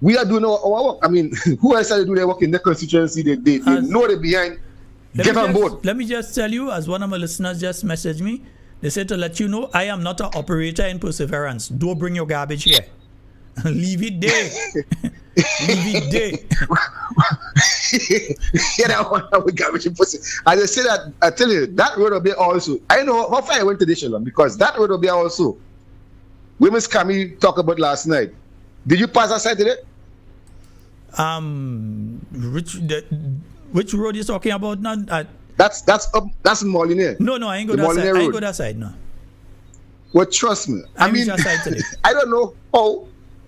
we are doing our work. I mean, who else are doing their work in their constituency? They know they're behind. Get on board. Let me just tell you, as one of my listeners just messaged me, they said to let you know, I am not an operator in Perseverance. Don't bring your garbage here. Leave it there. Leave it there. That one with garbage in pussy. As I say that, I tell you, that road will be also. I know how far I went to this Sheldon because that road will be also. Women's Camille talked about last night. Did you pass that side today? Which road you talking about now? That's Molineux. No, I ain't go that side. I ain't go that side, no. Well, trust me. I mean, today. I don't know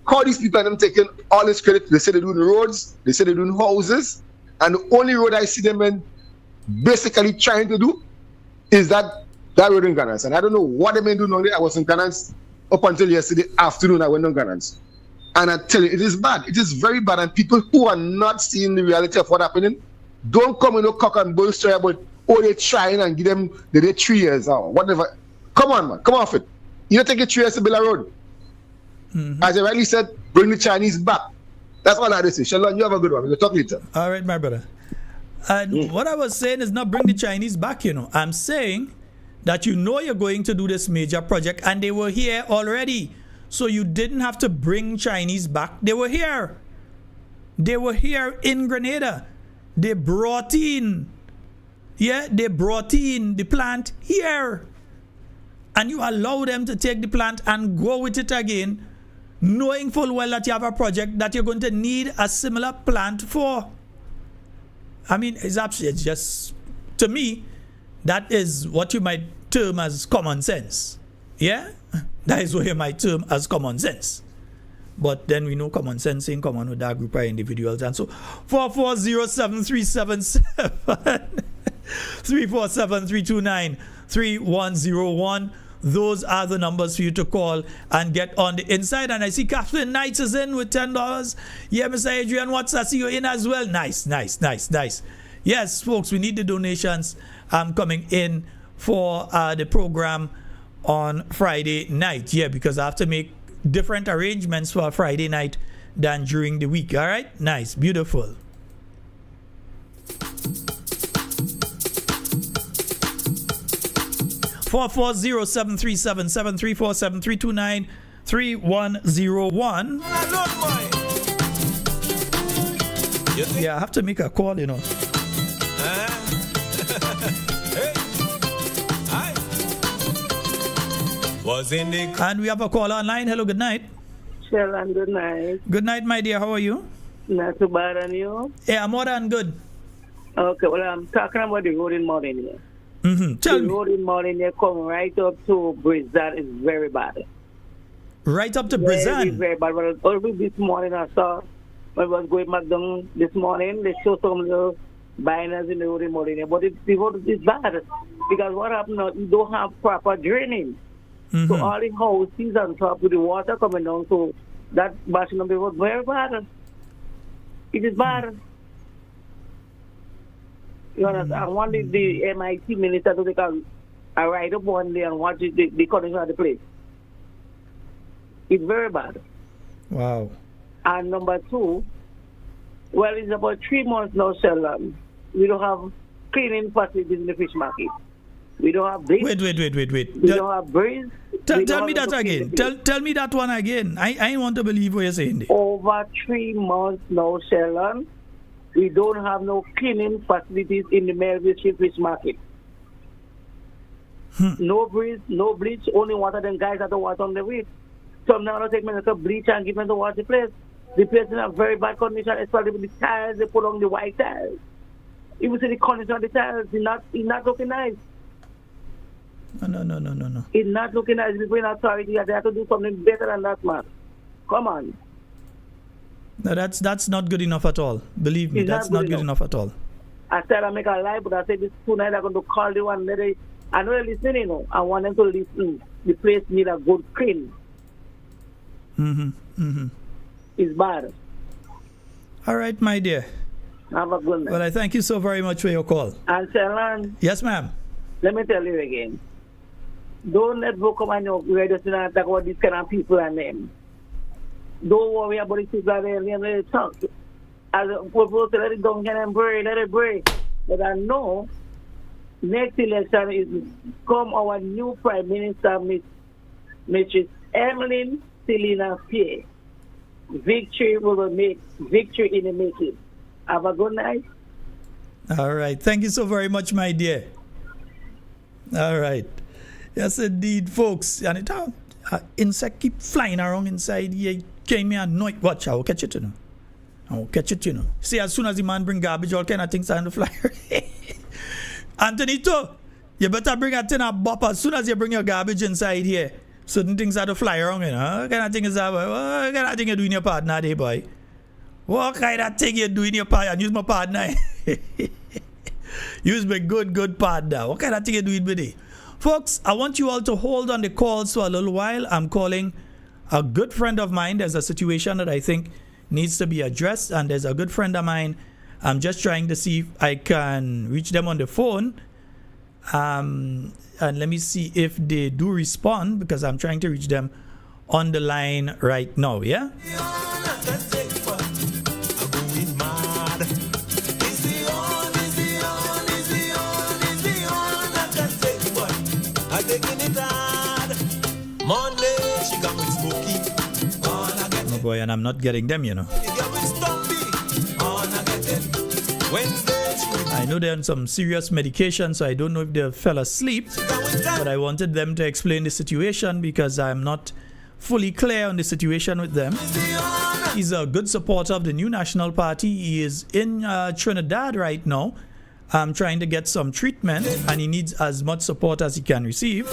how these people are them taking all this credit. They say they're doing roads, they say they're doing houses, and the only road I see them in basically trying to do is that road in Ghana. And I don't know what they been doing on there. I was in Ghana up until yesterday afternoon. I went on Ghana. And I tell you, it is bad. It is very bad. And people who are not seeing the reality of what's happening, don't come in no cock and bull story about, they're trying and give them the 3 years or whatever. Come on, man. Come off it. You don't take it 3 years to build a road. Mm-hmm. As I rightly said, bring the Chinese back. That's all I had to say. Sheldon, you have a good one. We'll talk later. All right, my brother. And what I was saying is not bring the Chinese back, I'm saying that you're going to do this major project and they were here already. So you didn't have to bring Chinese back. They were here. They were here in Grenada. They brought in the plant here. And you allow them to take the plant and go with it again, knowing full well that you have a project that you're going to need a similar plant for. I mean, it's just, to me, that is what you might term as common sense. Yeah? That is what you might term as common sense. But then we know common sense ain't common with that group of individuals. And so 4407377 347-329-3101. Those are the numbers for you to call and get on the inside. And I see Kathleen Knights is in with $10. Yeah, Mr. Adrian Watts, I see you in as well. Nice. Yes, folks, we need the donations coming in for the program on Friday night. Yeah, because I have to make different arrangements for Friday night than during the week. All right? Nice. Beautiful. Four 440-737-734-7329-3101. You think? Yeah, I have to make a call, you know. Hey. Aye. Was in the... And we have a call online. Hello, good night. Sheldon, good night. Good night, my dear. How are you? Not too bad on you? Yeah, I'm more than good. Okay, well, I'm talking about the road in Morning here. Tell The me. road in Morning here come right up to Brizan is very bad. Right up to Very, Brizan. very bad. But early this morning I saw, when I was going back down this morning, they show some little banners in the road in Morning here. But the road is bad. Because what happened now, you don't have proper draining. So all the houses on top with the water coming down, so that bashing of the road very bad. It is bad. You understand? I wanted the MIT minister to take a ride up one day and watch the condition of the place. It's very bad. Wow. And number two, well, it's about 3 months now, Sheldon. We don't have cleaning facilities in the fish market. We don't have bleach. Wait. We don't have breeze. Tell me that again. Tell me that one again. I want to believe what you're saying. Over 3 months now, Sheldon, we don't have no cleaning facilities in the Melville Street Fish Market. No breeze, no bleach, only water. Then guys have to water on the way. So now I take me like a bleach and give them to wash the place. The place is in a very bad condition, especially with the tiles. They put on the white tiles. You will see the condition of the tiles. It's not looking nice. No. It's not looking nice. People in authority, they have to do something better than that, man. Come on. No, that's not good enough at all. Believe me, It's that's not not good good enough at all. I said I make a lie, but I said this tonight I'm going to call the one. I know they're listening, you know. I want them to listen. The place need a good clean. It's bad. All right, my dear. Have a good night. Well, I thank you so very much for your call. And Sheldon, Yes, ma'am. let me tell you again. Don't let go come on your radio station and talk about these kind of people and them. Don't worry about these people and them. Let it talk. As people say, let it go and pray, let it pray. But I know next election is come our new Prime Minister, Mrs. Emmeline Selina Pierre. Victory will make victory in the making. Have a good night. All right. Thank you so very much, my dear. All right. Yes, indeed, folks. And it insect keep flying around inside here. Came me annoyed. Watch, I will catch it, you know. I will catch it, you know. See, as soon as the man bring garbage, all kind of things are on the flyer. Antonito, you better bring a tin of bop as soon as you bring your garbage inside here. Certain things are to fly around, you know. What kind of thing is that, boy? What kind of thing you do in your partner day, boy? What kind of thing you do in your partner? Use my partner. Use my good partner. What kind of thing you do with me? Folks, I want you all to hold on the calls for a little while. I'm calling a good friend of mine. There's a situation that I think needs to be addressed, and there's a good friend of mine. I'm just trying to see if I can reach them on the phone. And let me see if they do respond, because I'm trying to reach them on the line right now, yeah? Oh boy, and I'm not getting them, you know. I know they're on some serious medication, so I don't know if they fell asleep, but I wanted them to explain the situation because I'm not fully clear on the situation with them. He's a good supporter of the new National Party. He is in Trinidad right now, trying to get some treatment, and he needs as much support as he can receive.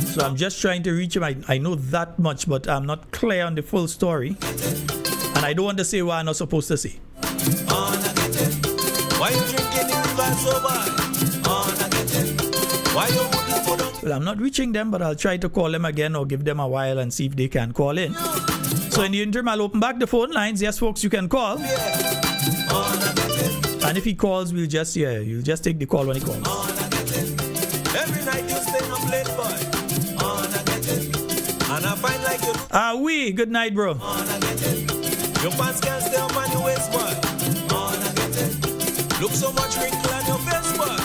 So I'm just trying to reach him. I know that much, but I'm not clear on the full story. And I don't want to say what I'm not supposed to say. Why you drinking the river so bad? Why you wouldn't put on? Well, I'm not reaching them, but I'll try to call them again or give them a while and see if they can call in. So in the interim, I'll open back the phone lines. Yes, folks, you can call. And if he calls, you'll just take the call when he calls. Every night you stay up late, boy. And I find like you. Good night, bro. Your pants can't stay up on your waist, boy. Look so much wrinkle on your face, boy.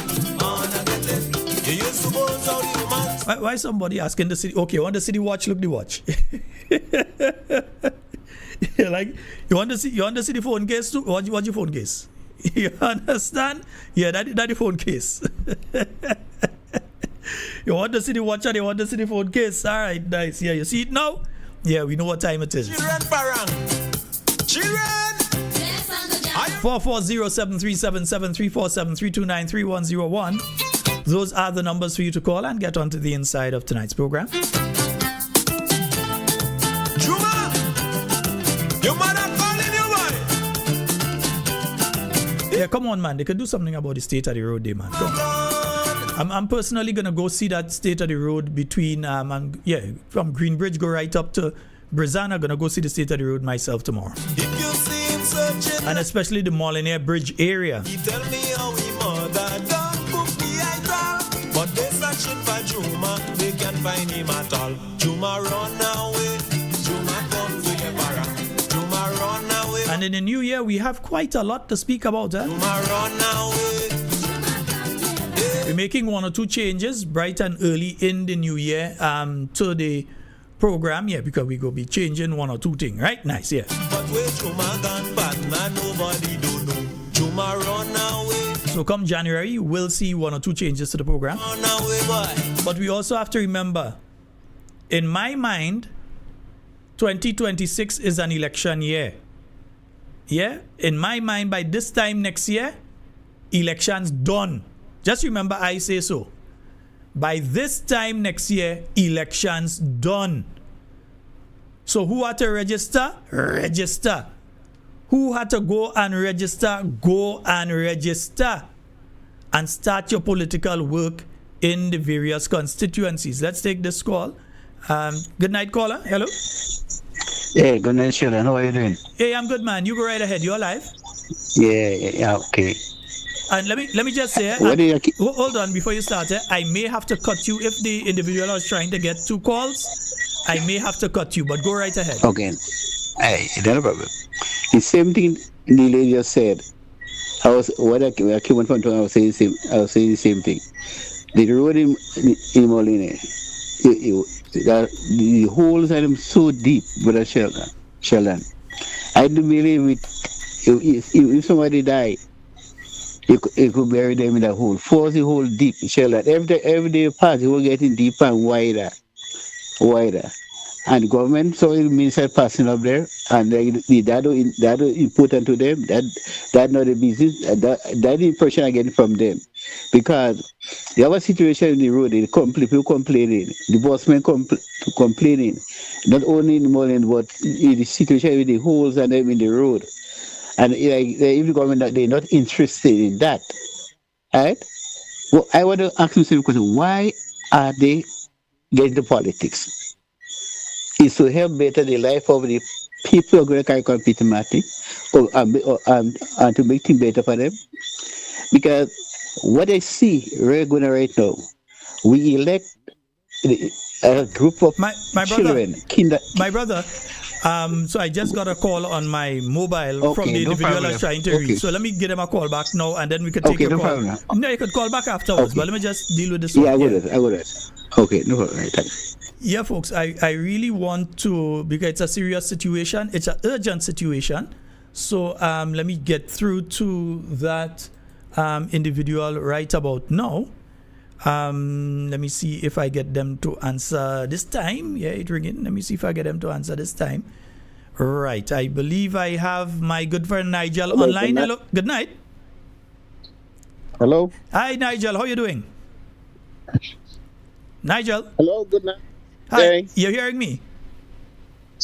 You used to bones out the humans. Why somebody asking the city? Okay, want the city watch? Look the watch. Like you want to see the phone case too? What's your phone case? You understand? Yeah, that the phone case. You want to see the watch and you want to see the phone case. All right, nice. Yeah, you see it now? Yeah, we know what time it is. Children, parang. Children. 440-737-7347-329-3101. Those are the numbers for you to call and get onto the inside of tonight's program. Juma, your mother calling you, boy. Yeah, come on, man. They could do something about the state of the road there, man. Come on. I'm personally going to go see that state of the road between, from Greenbridge, go right up to Brizana. Going to go see the state of the road myself tomorrow. If you see him searching, And especially the Molyneux Bridge area. he tell me how he mother don't book the idol. But they searching for Juma, they can't find him at all. Juma run away, Juma come to your para. Juma run away, And in the new year, we have quite a lot to speak about. Juma run away. We're making one or two changes bright and early in the new year to the program. Yeah, because we go be changing one or two things. Right? Nice, yeah. But where Juma gone bad, man, nobody don't know. Juma run away, So come January, we'll see one or two changes to the program. run away, boy. But we also have to remember, in my mind, 2026 is an election year. Yeah? In my mind, by this time next year, elections done. Just remember I say so. By this time next year, elections done. So who had to register? Register. Who had to go and register? Go and register. And start your political work in the various constituencies. Let's take this call. Good night, caller. Hello. Hey, good night, Sheldon. How are you doing? Hey, I'm good, man. You go right ahead. You're live. Yeah, okay. And let me just say, What do you hold on before you start. I may have to cut you if the individual is trying to get two calls. I may have to cut you, but go right ahead. Okay. Hey, no problem. The same thing the lady just said. I was saying the same thing. The road in Molyneux, the holes are so deep, brother Sheldon. I do believe if somebody die, you could bury them in that hole. Force the hole deep, Sheldon. Every day pass, it will getting deeper and wider. And the government, so the minister passing up there, and that important to them. That not the business. That the impression I get from them, because the other situation in the road, people complaining, the bossmen complaining, not only in the morning, but in the situation with the holes and them in the road, and if the government they're not interested in that, right? Well, I want to ask you a question: why are they getting into politics? Is to help better the life of the people who are going to compete in and to make things better for them. Because what I see right now, we elect a group of children. My brother, so I just got a call on my mobile from the individual I was trying to reach. So let me give him a call back now, and then we could take a call. Problem. No, you could call back afterwards, but let me just deal with this Yeah, one. I got it. Okay, no problem. Right, thanks. Yeah, folks, I really want to, because it's a serious situation. It's an urgent situation. So let me get through to that individual right about now. Let me see if I get them to answer this time. Yeah, it's ringing. Let me see if I get them to answer this time. Right. I believe I have my good friend Nigel online. Hello. Good night. Hello. Hi, Nigel. How you doing? Nigel. Hello. Good night. Hi. Hey. You're hearing me?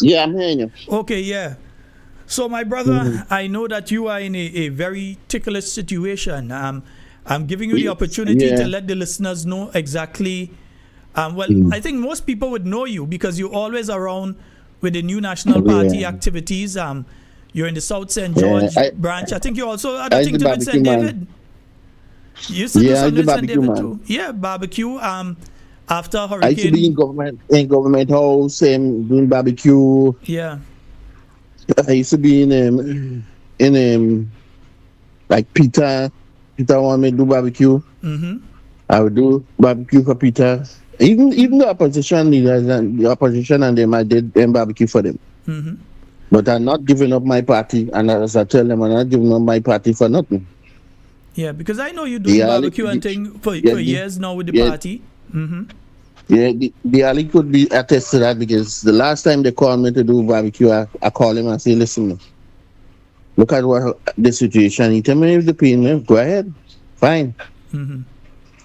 Yeah, I'm hearing you. Okay, yeah. So, my brother, I know that you are in a very ticklish situation. I'm giving you the opportunity to let the listeners know exactly. I think most people would know you because you're always around with the New National Party activities. You're in the South St. George branch. I think you also had a thing to do with St. David. You used to do something with St. David too. Yeah, barbecue. After Hurricane. I used to be in government house and doing barbecue. Yeah. I used to be in like Peter want me to do barbecue. Mm-hmm. I would do barbecue for Peter. Even the opposition leaders and the opposition and them, I did them barbecue for them. Mm-hmm. But I'm not giving up my party, and as I tell them, I'm not giving up my party for nothing. Yeah, because I know you're doing barbecue and thing for years now with the party. Mm-hmm. Yeah, the Ali could be attest to that because the last time they called me to do barbecue, I call him and say, listen, look at what the situation. He tell me if the pain, go ahead, fine. Mm-hmm.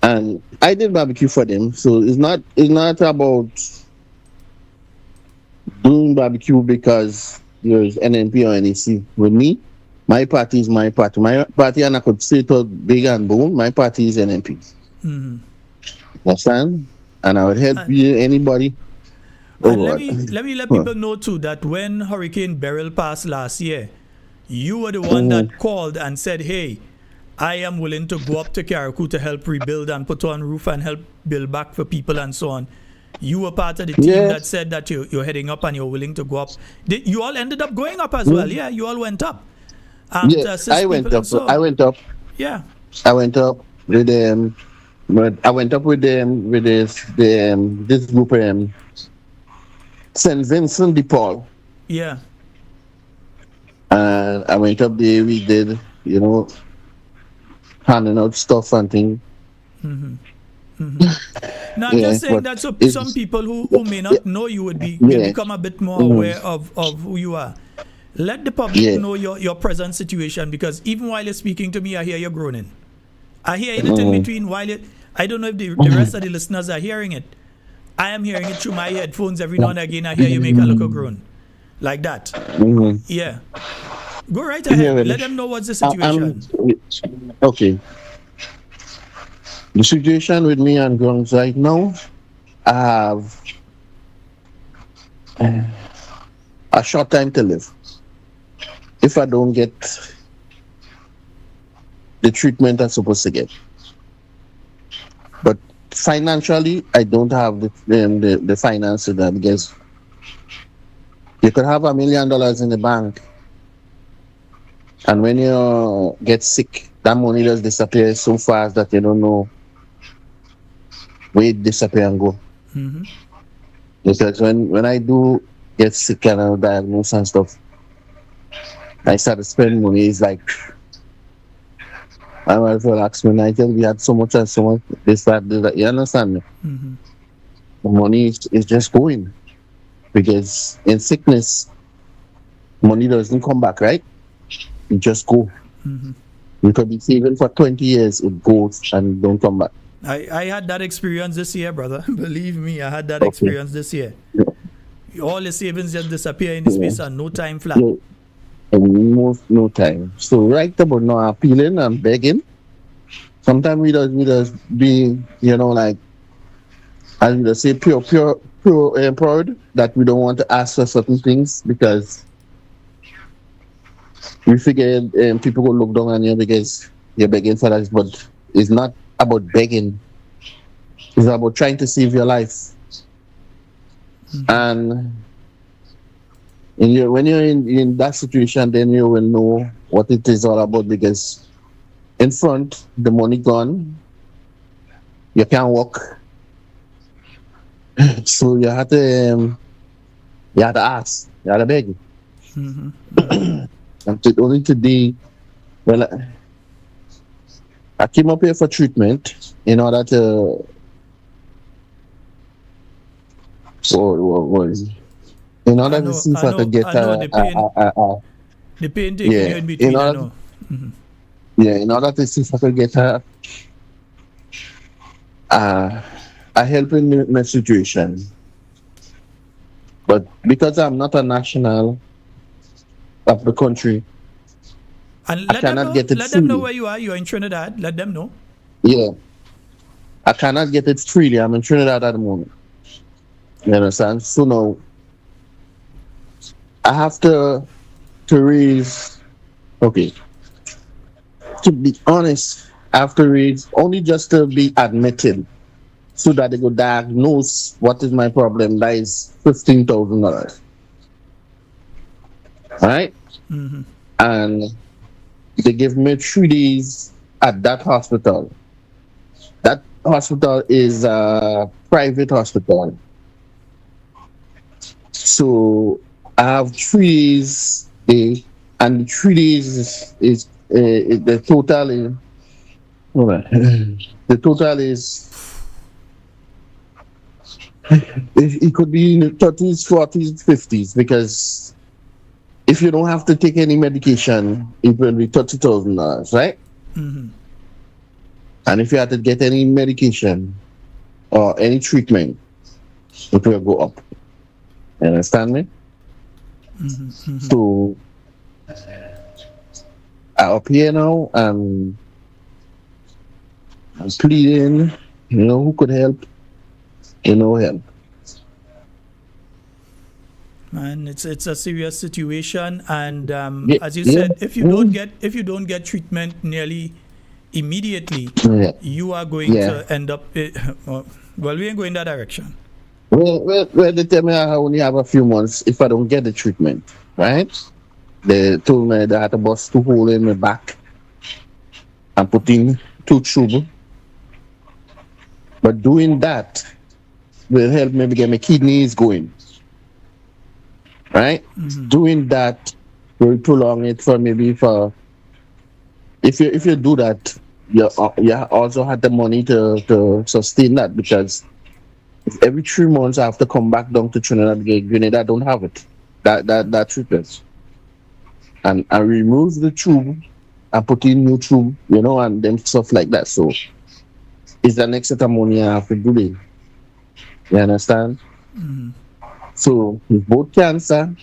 And I did barbecue for them, so it's not about doing barbecue because there's NNP or NEC. With me, my party is my party. My party, and I could say it out big and bold, my party is NNP. Mm-hmm. Understand? And I would help you, anybody. And let me let people know too that when Hurricane Beryl passed last year, you were the one that called and said, hey, I am willing to go up to Carriacou to help rebuild and put on roof and help build back for people and so on. You were part of the team that said that you're heading up and you're willing to go up. You all ended up going up as well. Yeah, you all went up. Yes, I went up. I went up. Yeah. I went up with them. I went up with them with this group, St. Vincent de Paul. Yeah. And I went up there. We did, handing out stuff and things. Mm-hmm. Mm-hmm. Now I'm just saying that so some people who may not know you will become a bit more aware of who you are. Let the public know your present situation, because even while you're speaking to me, I hear you groaning. I hear it in between while I don't know if the rest of the listeners are hearing it. I am hearing it through my headphones every now and again. I hear you make a little groan. Like that. Mm-hmm. Yeah. Go right ahead. Let them know what's the situation. Okay. The situation with me and Grungs right now, I have a short time to live. If I don't get the treatment I'm supposed to get. But financially, I don't have the finance to that, because you could have $1 million in the bank, and when you get sick, that money just disappears so fast that you don't know where it disappear and go. Mm-hmm. Because when I do get sick and I'm diagnosed and stuff, I start to spend money. It's like, I might relax when I tell we had so much and so much, this, that. You understand me? Mm-hmm. The money is just going. Because in sickness, money doesn't come back, right? It just go. Mm-hmm. You could be saving for 20 years, it goes and don't come back. I had that experience this year, brother. Believe me, I had that experience this year. Yeah. All the savings just disappear in the space and no time flat. Yeah. No time. So right about now, I'm appealing and begging. Sometimes we just be, like, as we just say, pure proud that we don't want to ask for certain things, because we figure people will look down on you because you're begging for that. But it's not about begging. It's about trying to save your life. Mm-hmm. And when you're in that situation, then you will know what it is all about, because in front, the money gone, you can't walk. So you have to ask, you have to beg. Mm-hmm. And only today, I came up here for treatment in order to, in order to see if I could get the pain taking you in between. In order to see if I could get a help in my situation. But because I'm not a national of the country, and I cannot get it. Let them know where you are. You're in Trinidad. Let them know. Yeah. I cannot get it freely. I'm in Trinidad at the moment. You understand? So now, I have to raise, okay. To be honest, I have to raise only just to be admitted, so that they could diagnose what is my problem. That is $15,000. All right? Mm-hmm. And they give me 3 days at that hospital. That hospital is a private hospital. So I have 3 days, and the 3 days is the total is. Hold on. The total is. It could be in the 30s, 40s, 50s, because if you don't have to take any medication, it will be $30,000, right? Mm-hmm. And if you have to get any medication or any treatment, it will go up. You understand me? Mm-hmm. Mm-hmm. So I'm up here now, and I'm pleading. You know who could help? You know, help. Man, it's a serious situation, and Yeah, as you yeah. said, if you don't get treatment nearly immediately, Yeah. you are going Yeah. to end up. Well, we ain't going that direction. Well, they tell me I only have a few months if I don't get the treatment, right? They told me they had to bust 2 holes in my back and put in 2 tubes. But doing that will help me get my kidneys going, right? Mm-hmm. Doing that will prolong it for maybe for. If you do that, you also had the money to sustain that, because every 3 months I have to come back down to Trinidad. Grenada don't have it. That treatment. And I remove the tube and put in new tube, and then stuff like that. So it's the next set of money I have to do it. You understand? Mm-hmm. So it's both cancer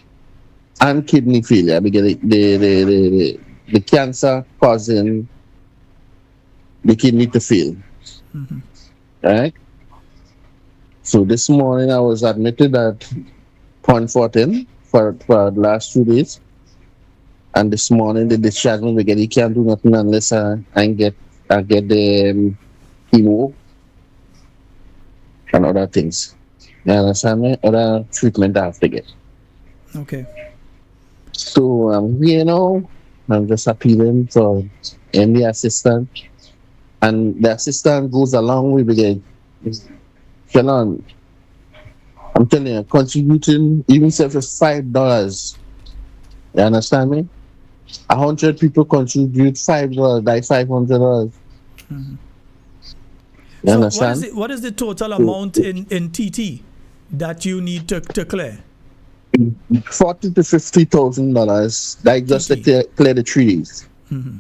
and kidney failure, because the cancer causing the kidney to fail. Mm-hmm. Right? So this morning I was admitted at 0.14 for the last 2 days. And this morning they discharged me because he can't do nothing unless I get the chemo and other things. You understand me? Other treatment I have to get. Okay. So I'm just appealing for any assistant. And the assistant goes along with the Sheldon, I'm telling you, contributing even if it's $5. You understand me? 100 people contribute $5, like $500. Mm-hmm. You So understand? what is the total amount in TT that you need to clear? $40,000 to $50,000. Like just to clear the 3 days. Mm-hmm.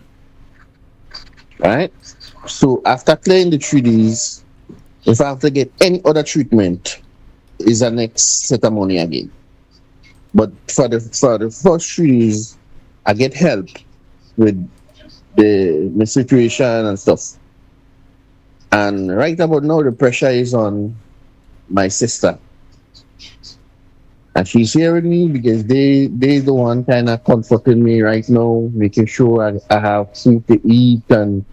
Right? So after clearing the 3 days, if I have to get any other treatment, is the next set of money again. But for the first 3 days, I get help with the situation and stuff. And right about now, the pressure is on my sister. And she's here with me because they the one kind of comforting me right now, making sure I have food to eat, and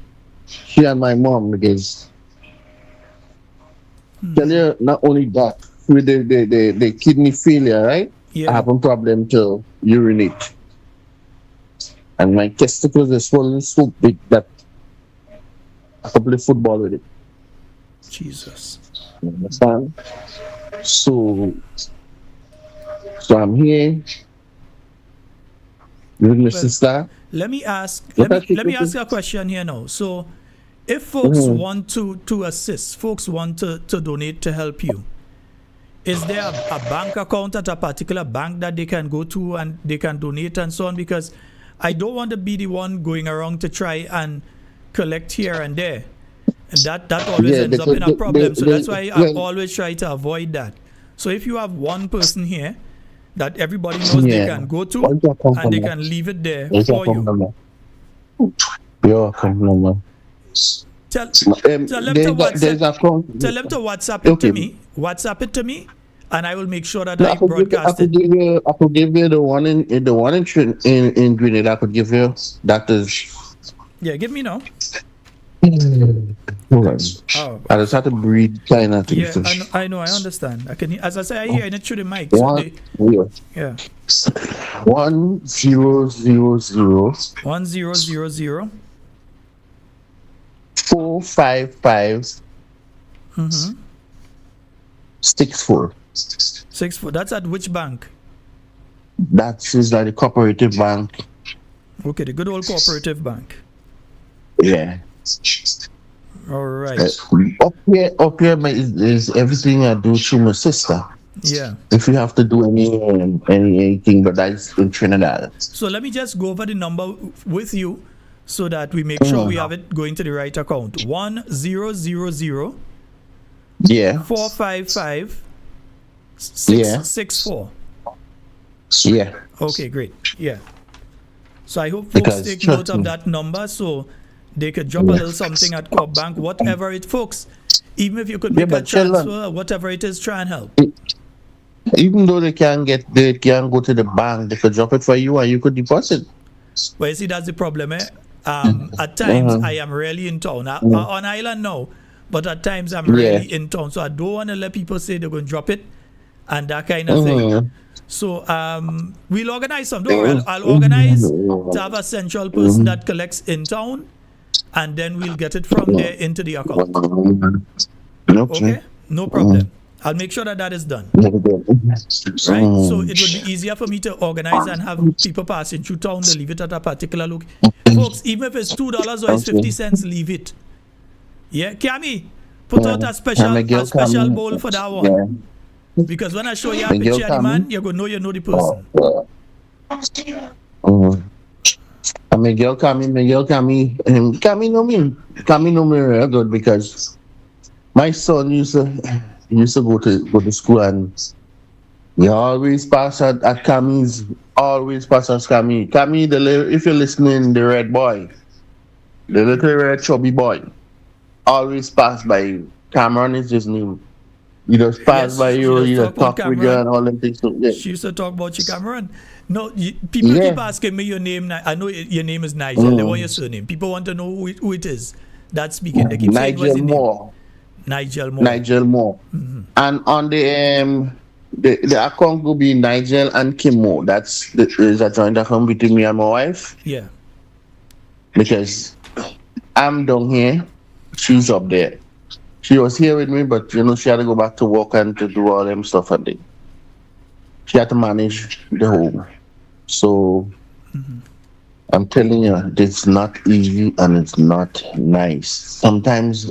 she and my mom, because tell you, not only that, with the kidney failure, right? Yeah. I have a problem to urinate. And my testicles are swollen so big that I can play football with it. Jesus. You understand? So I'm here with my sister. Let me ask you a question here now. So if folks want to assist, folks want to donate to help you, is there a bank account at a particular bank that they can go to and they can donate and so on? Because I don't want to be the one going around to try and collect here and there. And that always ends up in a problem. So that's why I always try to avoid that. So if you have one person here that everybody knows they can go to and they can leave it there for you. Tell them to WhatsApp it to me. WhatsApp it to me, and I will make sure that I broadcast it. I could give you the one in Grenada. I could give you that is. Yeah, give me now. Hold on. Oh. I just have to breathe China to Yeah, this. I know, I understand. I can, as I say, I hear it through the mic. Yeah. 1000 1000 455 64. 64. That's at which bank? That is like the cooperative bank. Okay, the good old cooperative bank. Yeah. All right. Up here is everything I do through my sister. Yeah. If you have to do anything, but that's in Trinidad. So let me just go over the number with you so that we make sure we have it going to the right account. 1000 Yeah. 455 Yeah. 664. Yeah. Okay, great. Yeah. So I hope folks Because take note trust of me. that number so they could drop a little something at Corp Bank, whatever it, folks. Even if you could Yeah, make a but Sheldon, transfer, whatever it is, try and help. even though they can't go to the bank, they could drop it for you and you could deposit. Well, you see, that's the problem, eh? At times, I am rarely in town. On island now, but at times I'm rarely in town. So I don't want to let people say they're going to drop it and that kind of thing. So we'll organize some. Don't worry, I'll organize to have a central person that collects in town, and then we'll get it from there into the account. Okay? No problem. I'll make sure that is done. Right? So it would be easier for me to organize and have people passing through town to leave it at a particular location. Folks, even if it's $2 or it's 50 cents, leave it. Yeah, Kami, put out a special bowl for that one. Yeah. Because when I show you a picture of the man, you're going to know the person. And Miguel Cami know me real good because my son used to go to school and he always pass at Cami's, always pass at Cami. Cami, if you're listening, the red boy, the little red chubby boy, always pass by. Cameron is his name. You just pass by you, you just talk with you and all them things. So, yeah. She used to talk about you, Cameron. No, people keep asking me your name. I know your name is Nigel. They want your surname. People want to know who it is that's speaking. They keep saying what's your name. Nigel Moore. Mm-hmm. And on the account will be Nigel and Kim Moore. Is a joint account between me and my wife. Yeah. Because I'm down here, she's up there. She was here with me, but she had to go back to work and to do all them stuff and thing. She had to manage the home. So I'm telling you, it's not easy and it's not nice. Sometimes,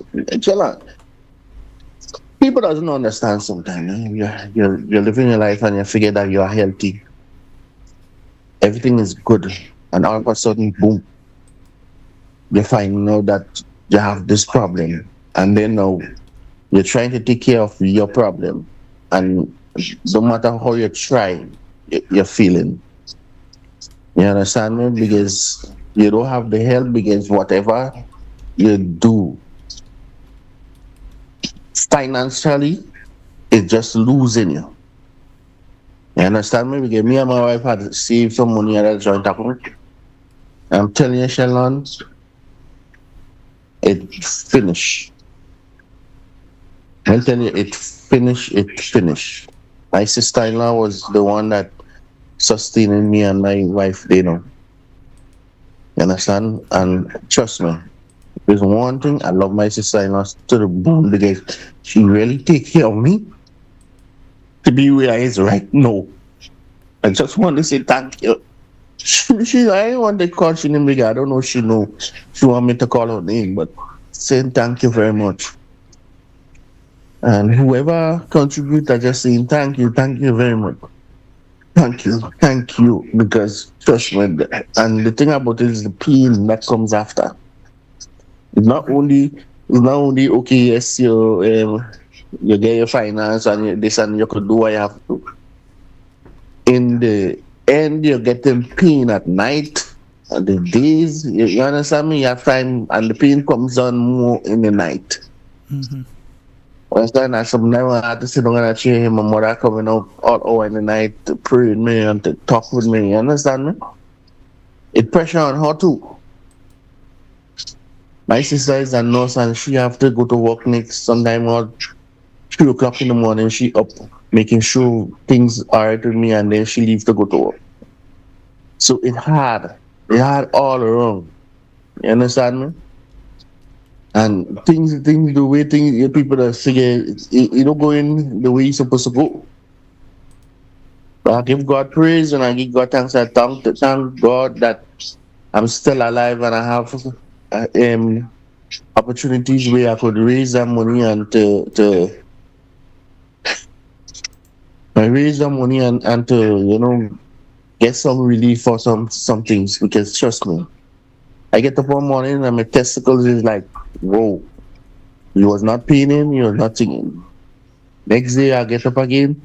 people doesn't understand sometimes. You're living your life and you figure that you're healthy. Everything is good. And all of a sudden, boom, you find out that you have this problem. And then now you're trying to take care of your problem. And no matter how you try, you're feeling. You understand me? Because you don't have the help against whatever you do. Financially, it's just losing you. You understand me? Because me and my wife had saved some money at a joint account. I'm telling you, Sheldon, it's finished. I'm telling you, it's finished. My sister-in-law was the one that sustaining me and my wife, You understand? And trust me, there's one thing, I love my sister-in-law to the bone because she really take care of me to be where I is right now. I just want to say thank you. I don't want to call her name because I don't know if she know. She want me to call her name, but saying thank you very much. And whoever contribute, I just saying thank you very much. Thank you, because trust me, and the thing about it is the pain that comes after. It's not only okay, yes, you get your finance and this and you could do what you have to do. In the end, you're getting pain at night, and the days, you understand me, you have time, and the pain comes on more in the night. Mm-hmm. Sometimes I had to sit down and chair him, my mother coming out all hour in the night to pray with me and to talk with me, you understand me? It pressure on her too. My sister is a nurse and she have to go to work next sometime or 3 o'clock in the morning. She up making sure things are right with me and then she leaves to go to work. So it hard all around. You understand me? And things, the way people are saying, you don't go in the way you're supposed to go. I give God praise and I give God thanks. I thank God that I'm still alive and I have opportunities where I could raise that money and to raise the money and to get some relief for some things, because trust me, I get up one morning and my testicles is like, whoa, it was not paining, it was not singing. Next day I get up again,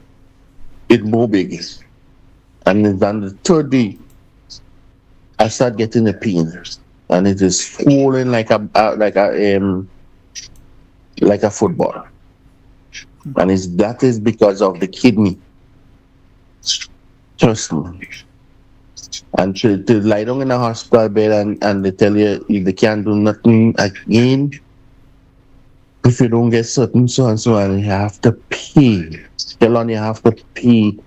it's more big. And then on the third day, I start getting the pain. And it is swollen like a football. And that is because of the kidney. Trust me. And to lie down in a hospital bed and they tell you they can't do nothing again if you don't get certain so and so, and you have to pay. Tell on you have to pay.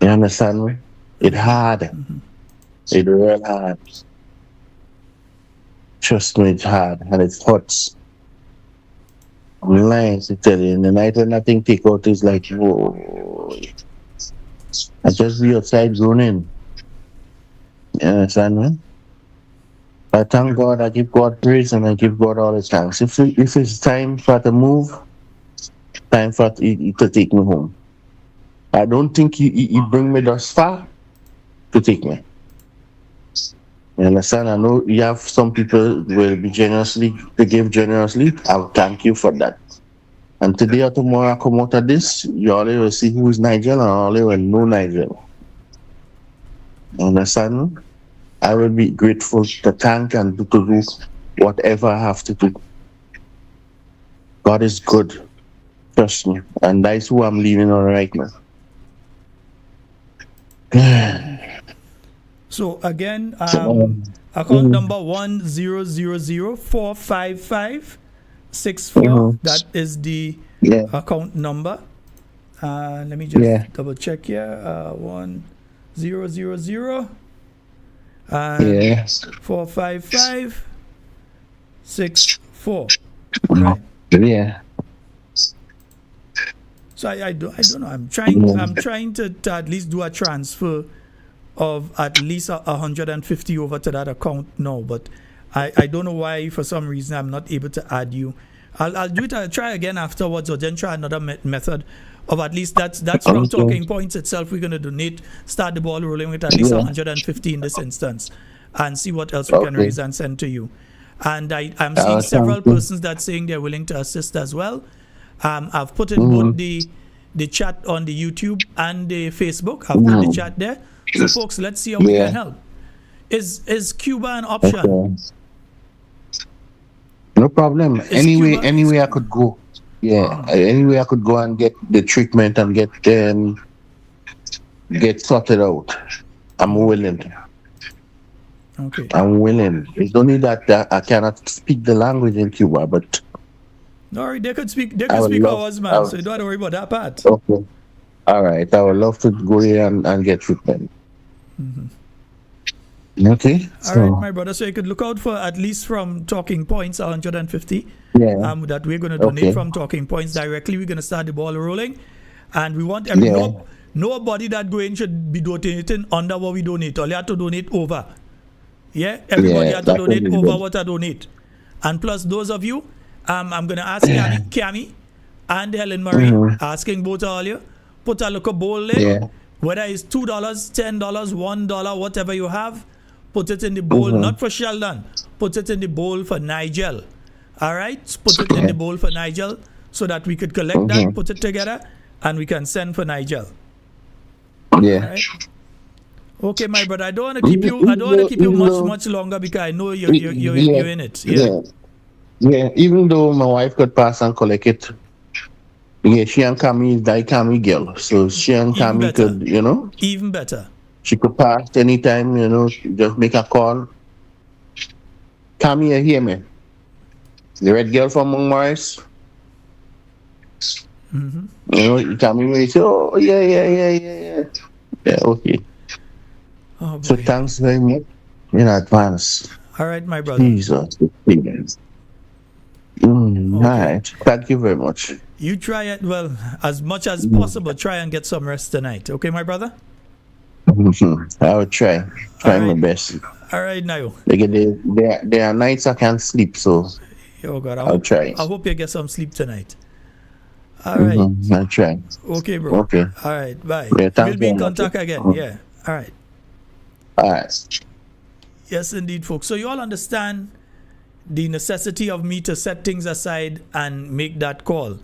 You understand me? It's hard. It's real hard. Trust me, it's hard and it hurts. I'm lying to tell you. In the night when nothing take out, is like, whoa. I just be outside groaning. You understand me? I thank God, I give God praise and I give God all his thanks. If it's time for to move, time for to take me home. I don't think he bring me thus far to take me. You understand? I know you have some people will be to give generously. I'll thank you for that. And today or tomorrow I come out of this, you already will see who is Nigel and already will know Nigel. You understand? I will be grateful to thank and to do whatever I have to do. God is good. Trust me. And that's who I'm leaving on right now. So again, account number 100045564. That is the account number. Let me just double check here. 1000 45564. Right. Yeah. So I don't know. I'm trying to at least do a transfer of at least 150 over to that account now, but I don't know why for some reason I'm not able to add you. I'll do it. I'll try again afterwards, or then try another method of at least that's from Talking Points itself. We're going to start the ball rolling with at least 150 in this instance, and see what else we can raise and send to you. And I'm seeing several persons that saying they're willing to assist as well. I've put in both the chat on the YouTube and the Facebook. I've put the chat there. So folks, let's see how we can help. Is Cuba an option? Okay. No problem. Anyway I could go. Yeah. Anyway I could go and get the treatment and get sorted out. I'm willing. Okay. I'm willing. It's only that I cannot speak the language in Cuba, but no, they could speak ours, man. So you don't have to worry about that part. Okay. All right. I would love to go here and get treatment. Okay. All right, my brother. So you could look out for at least from Talking Points 150. That we're going to donate from Talking Points directly. We're going to start the ball rolling, and we want nobody that going should be donating under what we donate. All you have to donate over. Yeah, everybody has to donate over what I donate. And plus, those of you, I'm going to ask Cammy and Helen Marie, asking both of you, put a look at bowl there, whether it's $2, $10, $1, whatever you have, put it in the bowl, not for Sheldon, put it in the bowl for Nigel. All right? Put it in the bowl for Nigel so that we could collect that, put it together, and we can send for Nigel. Yeah. Right? Okay, my brother. I don't want to keep you. Much longer because I know you're in it. Yeah. Even though my wife could pass and collect it, she and Cammy is die Cammy girl, so she and Cammy could, even better. She could pass anytime, just make a call. Cammy, you hear me? The red girl from Montmorris. Cammy may say, oh yeah. Yeah, okay. Oh, boy. So thanks very much in advance. All right, my brother. Jesus. All right. Thank you very much. You try it, well, as much as possible. Try and get some rest tonight. Okay, my brother? I will try. Try my best. All right, now. Again, there are nights I can't sleep, so Oh, God. I'll try. I hope you get some sleep tonight. All right. I'll try. Okay, bro. Okay. All right, bye. Yeah, We'll be in contact again. Yeah. All right. All right. Yes, indeed, folks. So you all understand the necessity of me to set things aside and make that call,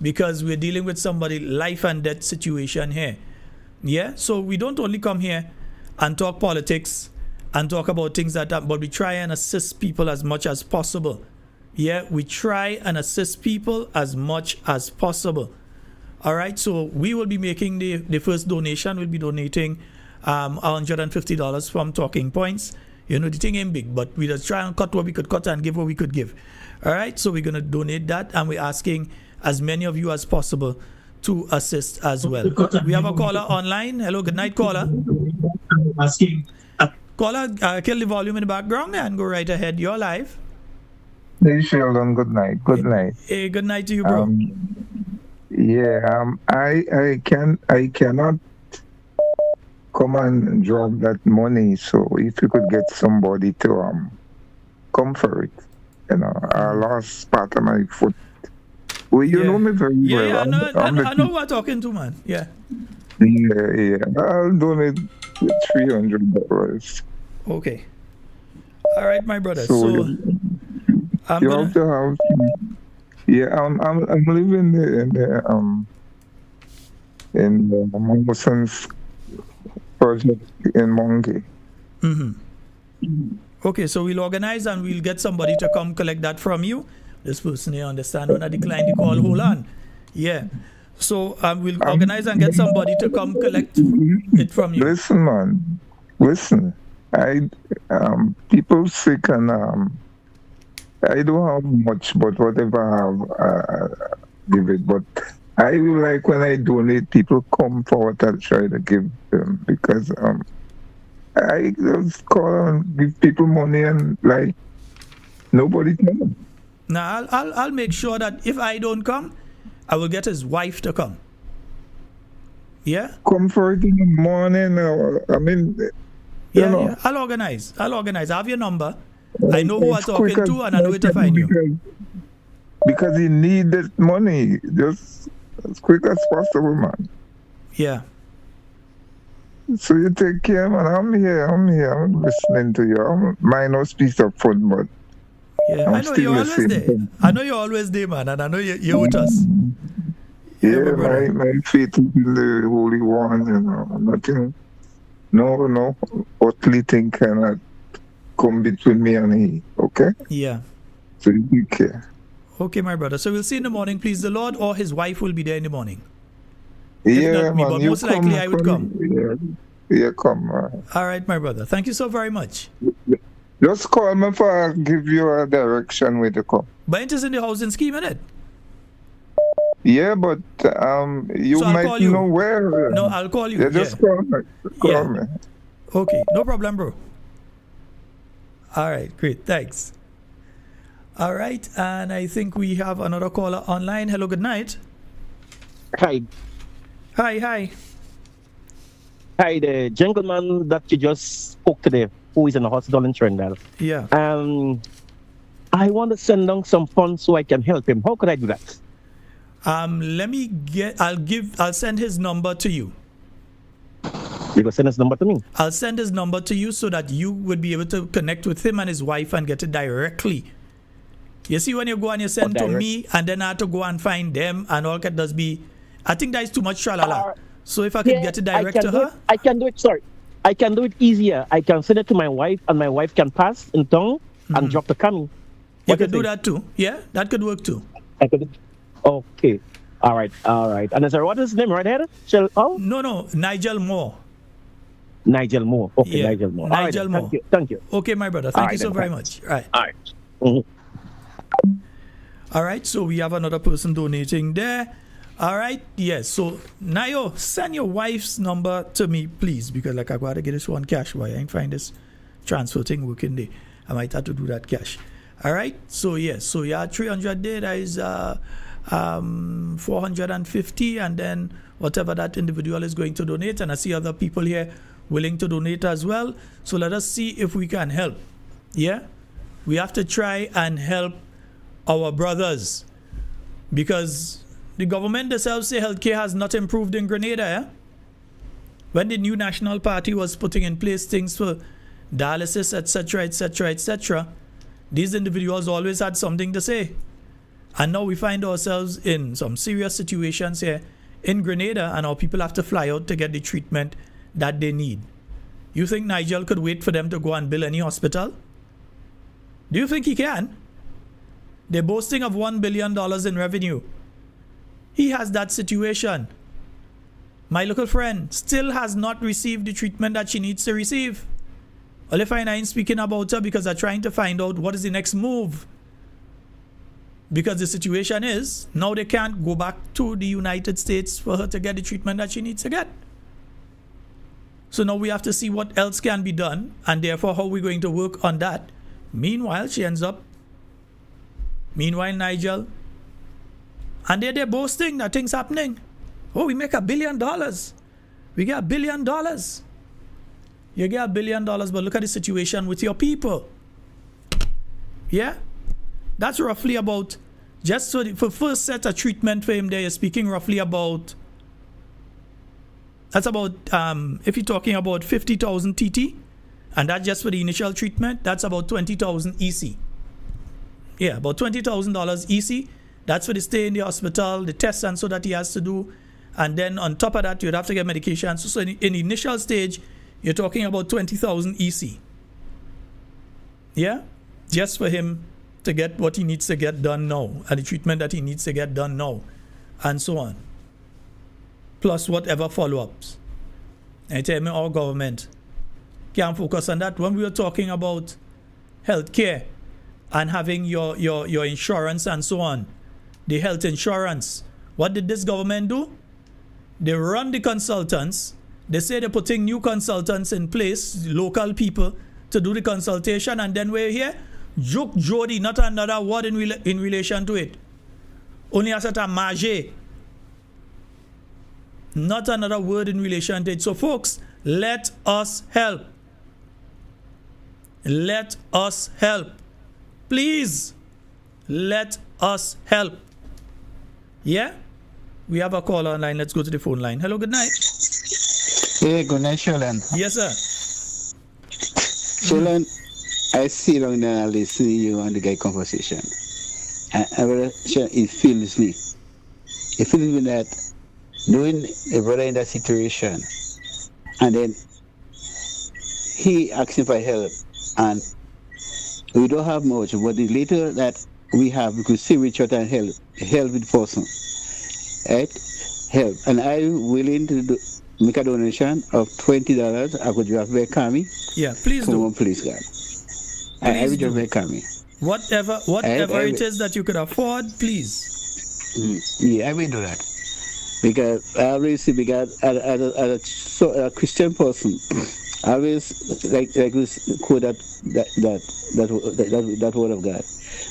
because we're dealing with somebody life and death situation here. Yeah, so we don't only come here and talk politics and talk about things that happen, but we try and assist people as much as possible. Yeah, we try and assist people as much as possible. All right, so we will be making the first donation. We'll be donating $150 from Talking Points. You know, the thing ain't big, but we just try and cut what we could cut and give what we could give. All right, so we're going to donate that, and we're asking as many of you as possible to assist as well. We have a caller online. Hello, good night, caller. Caller, kill the volume in the background and go right ahead. You're live. Hey, Sheldon, good night. Good night. Hey, good night to you, bro. I cannot come and drop that money, so if you could get somebody to come for it. You know, I lost part of my foot. Well, you know me very well. Yeah, I know who I'm talking to, man. Yeah. Yeah. I'll donate $300. Okay. All right, my brother. So you have to have. Yeah, I'm living in the Mongoson's project in Monkey. Okay, so we'll organize and we'll get somebody to come collect that from you. This person here understand when I decline the call. Hold on. Yeah. So we'll organize and get somebody to come collect it from you. Listen, man. Listen. People sick and I don't have much, but whatever I have, give it. But I like when I donate, people come forward and try to give them, because I just call and give people money and like nobody comes. Now I'll make sure that if I don't come, I will get his wife to come. Yeah. Come for it in the morning. Yeah. I'll organize. I have your number. I know who I'm talking to, and I know where to find you. Because he need that money just as quick as possible, man. Yeah. So you take care, man. I'm here. I'm listening to you. I'm minus piece of food, but yeah, I know you're always there. I know you're always there, man, and I know you're with us. Yeah, my faith is in the Holy One, you know. Nothing, no earthly thing cannot come between me and he, okay? Yeah. So you take care. Okay, my brother. So we'll see in the morning, please. The Lord or his wife will be there in the morning. Yeah, me, but most likely I would come. Yeah, come. All right, my brother. Thank you so very much. Just call me for give you a direction where to come. But it is in the housing scheme, isn't it? Yeah, but you so might know where. No, I'll call you. Yeah, just call me. Call me. Okay, no problem, bro. All right, great. Thanks. All right, and I think we have another caller online. Hello, good night. Hi. Hi. Hi, the gentleman that you just spoke today, who is in the hospital in Trinidad. Yeah. I want to send down some funds so I can help him. How could I do that? I'll send his number to you. You can send his number to me? I'll send his number to you so that you would be able to connect with him and his wife and get it directly. You see, when you go and you send to me and then I have to go and find them and all that does be, I think that is too much tralala. So if I could get it direct to her? I can do it, sorry. I can do it easier. I can send it to my wife and my wife can pass in town and drop the coming. You could do that too. Yeah, that could work too. I could. Okay. All right. And what is his name right here? No, Nigel Moore. Nigel Moore. Okay, yeah. Nigel Moore. Nigel Moore. Thank you. Okay, my brother. Thank you so very much. Right. All right. Mm-hmm. All right. So we have another person donating there. All right. Yes. So Nayo, send your wife's number to me, please, because like I gotta get this one cash. Why I ain't find this transfer thing working there. I might have to do that cash. All right. So yes. So yeah, 300 there. That is 450, and then whatever that individual is going to donate. And I see other people here willing to donate as well. So let us see if we can help. Yeah. We have to try and help our brothers, because the government themselves say healthcare has not improved in Grenada. Yeah? When the new National Party was putting in place things for dialysis, etc., etc., etc., these individuals always had something to say. And now we find ourselves in some serious situations here in Grenada, and our people have to fly out to get the treatment that they need. You think Nigel could wait for them to go and build any hospital? Do you think he can? They're boasting of $1 billion in revenue. He has that situation. My little friend still has not received the treatment that she needs to receive. Well, if I ain't speaking about her because I'm trying to find out what is the next move. Because the situation is, now they can't go back to the United States for her to get the treatment that she needs to get. So now we have to see what else can be done, and therefore how we're going to work on that. Meanwhile, she ends up. Meanwhile, Nigel. And they're boasting that things happening. Oh, we make $1 billion. We get $1 billion. You get $1 billion, but look at the situation with your people. Yeah? That's roughly about, just for first set of treatment for him there, you're speaking roughly about, that's about, if you're talking about 50,000 TT, and that's just for the initial treatment, that's about 20,000 EC. Yeah, about $20,000 EC. That's for the stay in the hospital, the tests and so that he has to do. And then on top of that, you'd have to get medication. So in the initial stage, you're talking about 20,000 EC. Yeah? Just for him to get what he needs to get done now, and the treatment that he needs to get done now, and so on. Plus whatever follow-ups. I tell me our government can't focus on that. When we were talking about healthcare and having your insurance and so on, the health insurance, what did this government do? They run the consultants. They say they're putting new consultants in place, local people, to do the consultation, and then we're here. Joke Jody, not another word in relation to it. Only as a marge. Not another word in relation to it. So folks, let us help. Let us help. Please, let us help. Yeah? We have a call online. Let's go to the phone line. Hello, good night. Hey, good night, Sheldon. Yes, sir. Sheldon, I sit down there and listen to you and the guy conversation. And it fills me. It fills me that knowing a brother in that situation, and then he asking for help, and we don't have much, but the little that we have, we could still reach out and help the person. Right? Help. And I'm willing to make a donation of $20. I could drive back Kami. Yeah, please do. Please, God. I will drive back Kami. Whatever it is that you could afford, please. Yeah, I will do that. Because I always see, because as a Christian person, I always like this quote that word of God.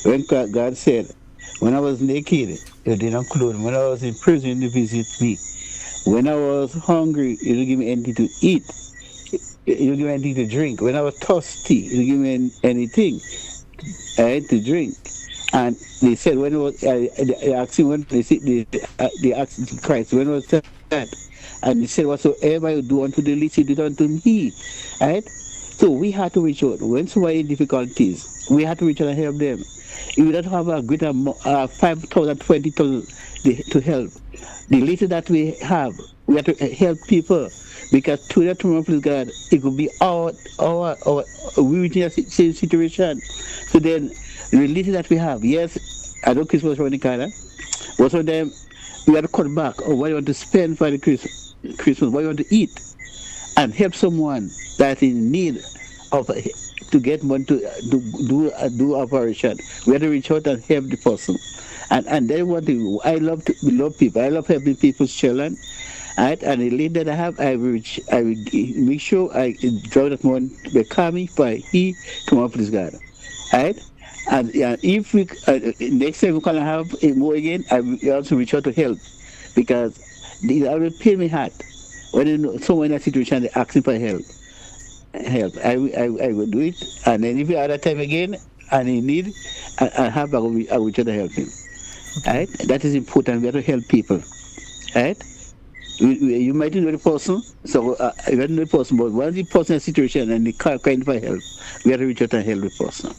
When God said, when I was naked, you did not clothe me. When I was in prison, you visit me. When I was hungry, you didn't give me anything to eat. You didn't give me anything to drink. When I was thirsty, you didn't give me anything to drink. And they said, when it was, they asked him, when they asked Christ, when was that? And he said, whatsoever you do unto the least, you did unto me. Right? So we had to reach out. When somebody in difficulties, we had to reach out and help them. If we don't have a good amount, 5,000, 20,000 to help, the little that we have to help people. Because to that tomorrow, please God, it could be we in a same situation. So then, the little that we have, yes, I know Christmas around the corner, but some of them, we have to cut back on what you want to spend for the Christmas, what you want to eat, and help someone that is in need of to get money to do operation. We have to reach out and help the person. And then what I love people. I love helping people's children. Right? And the link that I have, I will make sure I draw that one, become me for he come up with this guy. Right? And if we next time we can have it more again, I will also reach out to help because I will pay me heart when you know, someone in a situation they asking for help. I will do it, and then if you other time again and he need, I will try to help him. Right? That is important. We have to help people. Right? You might know the person, so you don't know the person, but once the person in a situation and they kind for help, we have to reach out and help the person.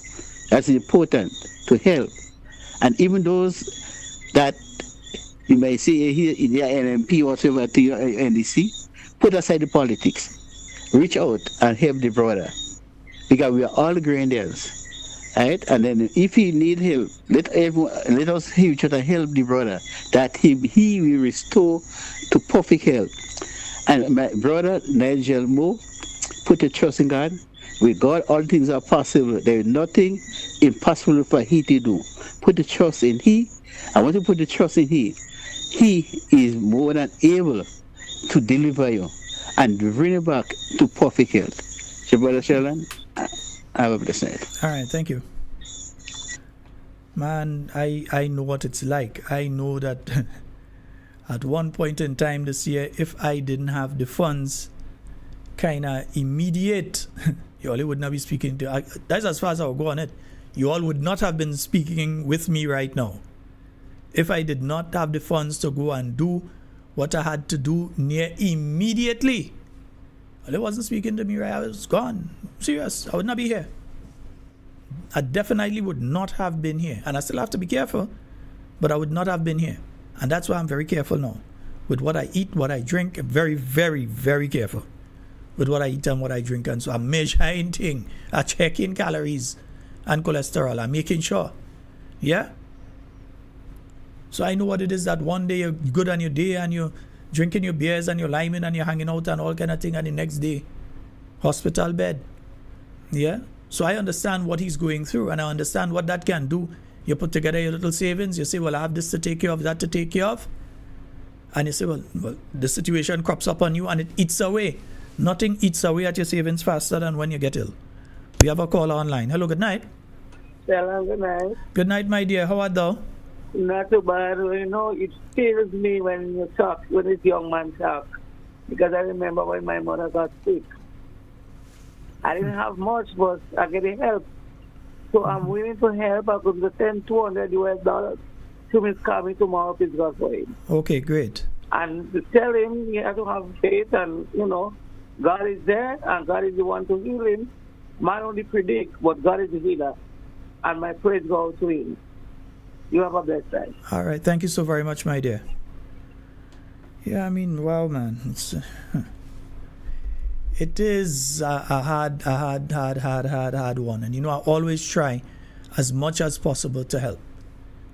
That's important to help. And even those that you may say here in your NMP or whatever to your NDC, put aside the politics. Reach out and help the brother. Because we are all Grenadians. Right? And then if he need help, let us reach out and help the brother that he will restore to perfect health. And my brother Nigel Moore, put your trust in God. With God, all things are possible. There is nothing impossible for He to do. Put the trust in He. I want to put the trust in He. He is more than able to deliver you and bring you back to perfect health. So, Brother Sheldon, have a blessed night. All right, thank you. Man, I know what it's like. I know that at one point in time this year, if I didn't have the funds, kind of immediate, you all would not be speaking to. That's as far as I will go on it. You all would not have been speaking with me right now if I did not have the funds to go and do what I had to do near immediately. Well, it wasn't speaking to me right. I was gone. Serious. I would not be here. I definitely would not have been here. And I still have to be careful, but I would not have been here. And that's why I'm very careful now. With what I eat, what I drink, I'm very, very, very careful with what I eat and what I drink. And so I'm measuring things. I'm checking calories and cholesterol. I'm making sure. Yeah? So I know what it is that one day you're good on your day and you're drinking your beers and you're liming and you're hanging out and all kind of thing, and the next day, hospital bed. Yeah? So I understand what he's going through, and I understand what that can do. You put together your little savings, you say, well, I have this to take care of, that to take care of. And you say, well, the situation crops up on you and it eats away. Nothing eats away at your savings faster than when you get ill. We have a caller online. Hello, good night. Hello, good night. Good night, my dear. How are thou? Not too bad. You know, it scares me when you talk, when this young man talk. Because I remember when my mother got sick. I didn't have much, but I get help. So I'm willing to help. I could send $200 to Miss Carmi tomorrow if it's God for him. Okay, great. And to tell him he has to have faith and, you know, God is there and God is the one to heal him. Man only predict, but God is the healer. And my praise goes to him. You have a blessed day. All right. Thank you so very much, my dear. Yeah, I mean, wow, man. It is a hard one. And, you know, I always try as much as possible to help.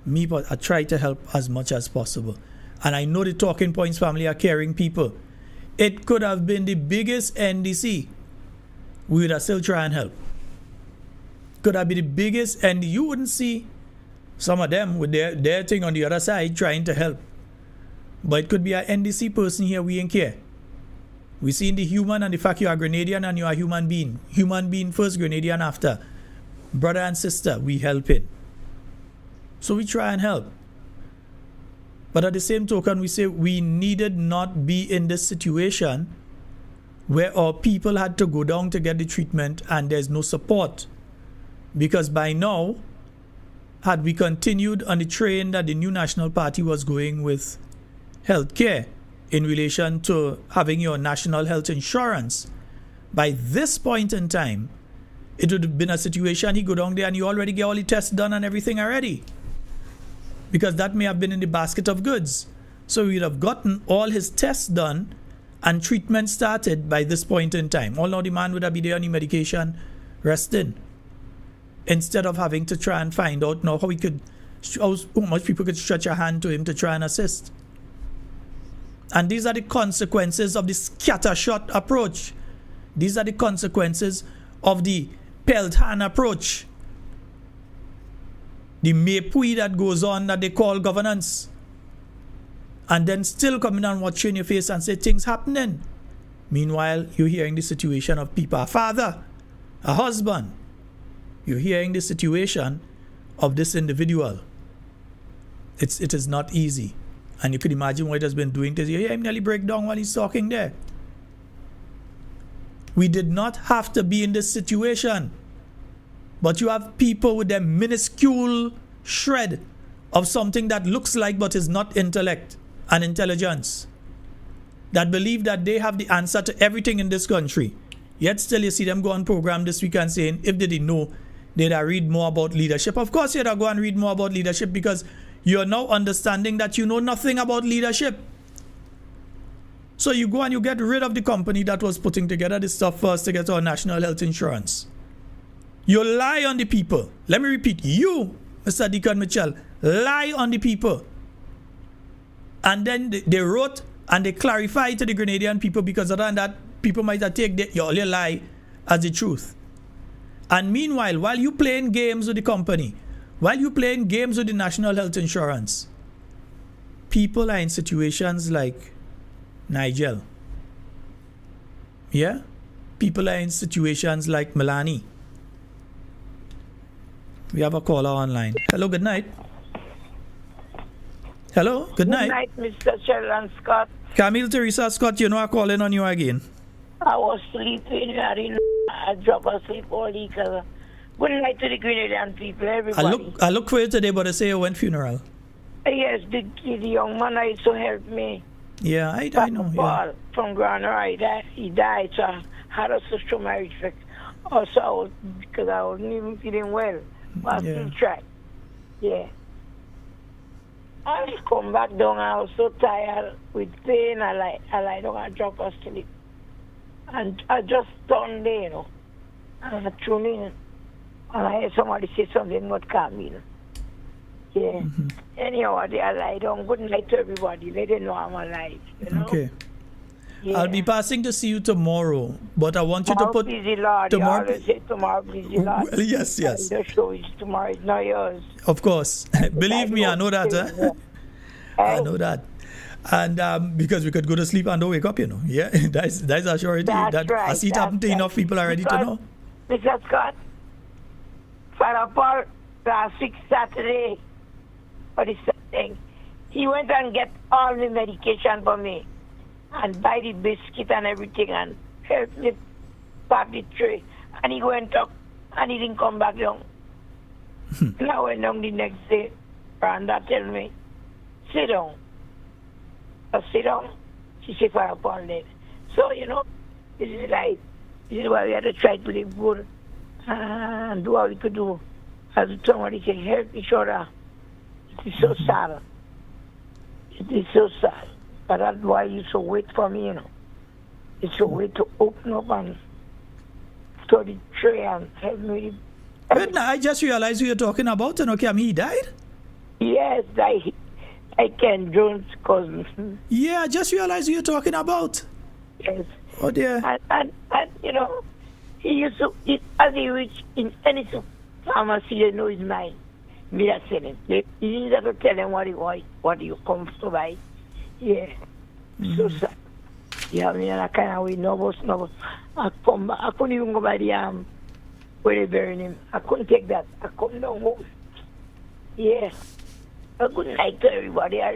But I try to help as much as possible. And I know the Talking Points family are caring people. It could have been the biggest NDC. We would have still try and help. Could have been the biggest, and you wouldn't see some of them with their thing on the other side trying to help. But it could be an NDC person here, we ain't care. We see in the human and the fact you are Grenadian and you are a human being. Human being first, Grenadian after. Brother and sister, we help it. So we try and help. But at the same token, we say we needed not be in this situation where our people had to go down to get the treatment and there's no support. Because by now, had we continued on the train that the new National Party was going with healthcare in relation to having your national health insurance, by this point in time, it would have been a situation he go down there and you already get all the tests done and everything already. Because that may have been in the basket of goods. So we'd have gotten all his tests done and treatment started by this point in time. All now the man would have been there on the medication resting. Instead of having to try and find out now how much people could stretch a hand to him to try and assist. And these are the consequences of the scattershot approach. These are the consequences of the pelt hand approach. The mapui that goes on that they call governance. And then still coming and watching in your face and say things happening. Meanwhile, you're hearing the situation of people, a father, a husband. You're hearing the situation of this individual. It is not easy. And you could imagine what he has been doing to you. Yeah, him nearly break down while he's talking there. We did not have to be in this situation. But you have people with a minuscule shred of something that looks like but is not intellect and intelligence, that believe that they have the answer to everything in this country. Yet still you see them go on program this weekend saying if they didn't know, they'd read more about leadership. Of course you'd go and read more about leadership because you're now understanding that you know nothing about leadership. So you go and you get rid of the company that was putting together this stuff first to get our national health insurance. You lie on the people. Let me repeat, you, Mr. Deacon Mitchell, lie on the people. And then they wrote and they clarified to the Grenadian people, because other than that, people might have taken your lie as the truth. And meanwhile, while you playing games with the company, while you playing games with the national health insurance, people are in situations like Nigel. Yeah? People are in situations like Melanie. We have a caller online. Hello, good night. Hello, good night. Good night, Mr. Sheldon Scott. Camille Teresa Scott, you know I'm calling on you again. I was sleeping. I dropped asleep all week. Good night to the Grenadian people, everybody. I look for you today, but I say you went funeral. Yes, the young man I used to help me. Yeah, I know. Paul from Grenada, he died, so I had to switch to my respect. Also, because I wasn't even feeling well. But I still tried. Yeah. I come back down. I was so tired with pain. I lie down and drop asleep. And I just turned there, and I tune in. And I heard somebody say something about Camille. Yeah. Mm-hmm. Anyhow, I lie down. Good night to everybody. They didn't know I'm alive, Okay. Yeah. I'll be passing to see you tomorrow, but I want you to put busy, Lord. tomorrow. You always say tomorrow busy, Lord. Well, yes. And the show is tomorrow. It's not yours. Of course. Believe me, I know that. I know that. And because we could go to sleep and don't wake up, Yeah, that's a surety. That's right. I see it happen to enough people already to know. Mr. Scott, Father Paul last week Saturday, for this thing, he went and get all the medication for me and buy the biscuit and everything and help me pack the tray. And he went up and he didn't come back down. And I went down the next day. Rhonda tell me, sit down. I sit down. She said, Father Paul dead. So, this is life. This is why we had to try to live good and do what we could do. As somebody said, help each other. It is so sad. It is so sad. But that's why you so wait for me, It's a way to open up and study tray and help me. Wait, now, I just realized who you're talking about. He died? Yes, I Ken Jones' cousin. Yeah, I just realized who you're talking about. Yes. Oh, dear. And he used to, as he reached in any pharmacy, they know his mind. Me that send him. You need to tell him what you come to buy. Yeah. So sad. Yeah, I mean, I kind of way, no. I come back. I couldn't even go by the where they burying him. I couldn't take that. I couldn't go home. Yeah. A good night to everybody. Are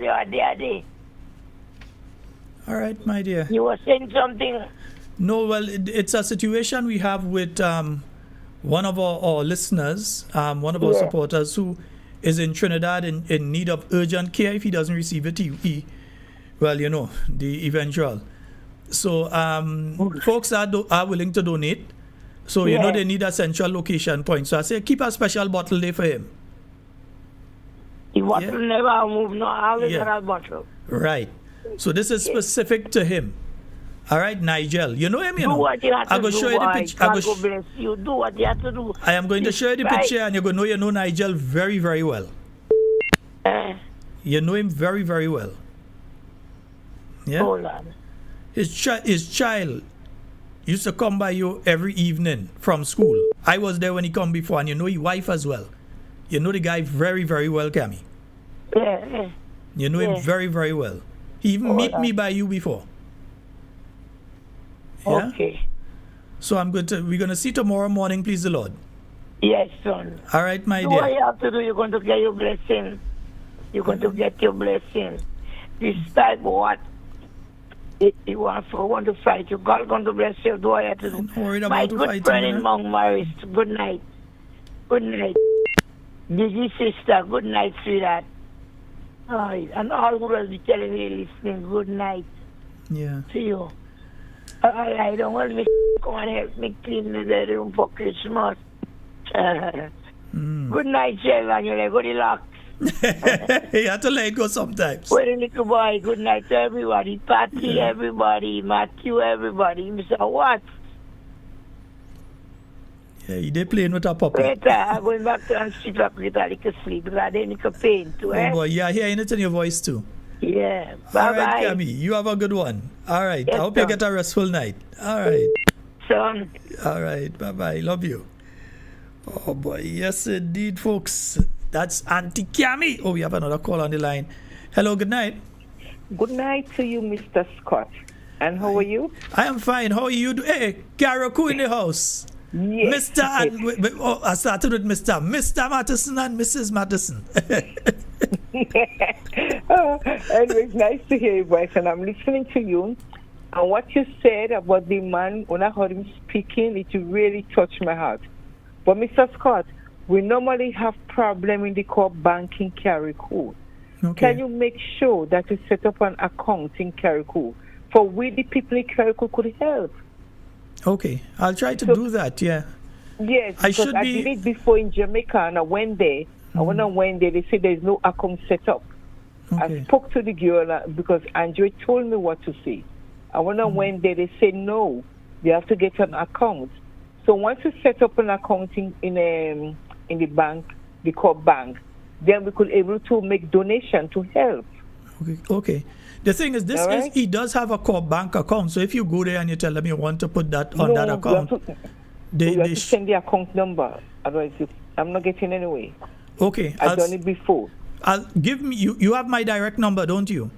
All right, my dear. You were saying something? No, well, it's a situation we have with one of our listeners, one of our supporters who is in Trinidad in need of urgent care. If he doesn't receive it, the eventual. So folks are willing to donate. So, they need a central location point. So I say, keep a special bottle there for him. The bottle never move, no, I always have a bottle. Right. So this is specific to him. All right, Nigel. You know him, Do what you have to do, show you the picture. God bless you. Do what you have to do. I am going to show you the picture, and you're going to know Nigel very, very well. You know him very, very well. Yeah? Hold on. His child used to come by you every evening from school. I was there when he come before, and you know his wife as well. You know the guy very, very well, Cammy. Yeah. You know him very, very well. He even meet me by you before. Yeah? Okay. So we're gonna see tomorrow morning, please the Lord. Yes, son. All right, my Do what dear. you have to do. You're going to get your blessing. You're going to get your blessing. Despite what you want to fight you, God going to bless you. Do what you have to do. I'm worried My about good fighting. friend You in know? Mount Morris, good night. Good night. Gigi sister, good night, sweetheart. Oh, and all who will be telling you listening, good night Yeah. to you. I don't want me to come and help me clean the bedroom for Christmas. Good night, Sheldon. You're good luck. You have to let it go sometimes. Well, little boy, good night to everybody. Patty, everybody. Matthew, everybody. Mr. What? Yeah, you did playing with a puppy. Later, I'm going back to and sleep up with a little sleep because I didn't need pain too, Oh boy, yeah, hearing it in your voice too. Yeah. All right, Bye-bye. Cammy, you have a good one. All right, Yes, I hope you sir. get a restful night. All right. Son. All right, bye-bye. Love you. Oh boy, yes indeed, folks. That's Auntie Cammy. Oh, we have another call on the line. Hello, good night. Good night to you, Mr. Scott. And how are you? I am fine. How are you? Hey, Carriacou in the house. Yes. Mr. and I started with Mr. Matheson and Mrs. Matheson. Anyways, nice to hear your voice, and I'm listening to you. And what you said about the man, when I heard him speaking, it really touched my heart. But Mr. Scott, we normally have problem in the core bank in Carriacou. Okay. Can you make sure that you set up an account in Carriacou for we the people in Carriacou could help? Okay, I'll try to do that, yeah. Yes, I because should I be- did it before in Jamaica, and I went there. I went on Wednesday. They said there's no account set up. Okay. I spoke to the girl because Andre told me what to say. I went on Wednesday. They said no, you have to get an account. So once you set up an account in the bank, the core bank, then we could able to make donation to help. Okay. The thing is, this All is right. he does have a core bank account. So if you go there and you tell them you want to put that on that account, you have to send the account number. Otherwise, I'm not getting anyway. okay. I've done it before. I'll give me you have my direct number, don't you?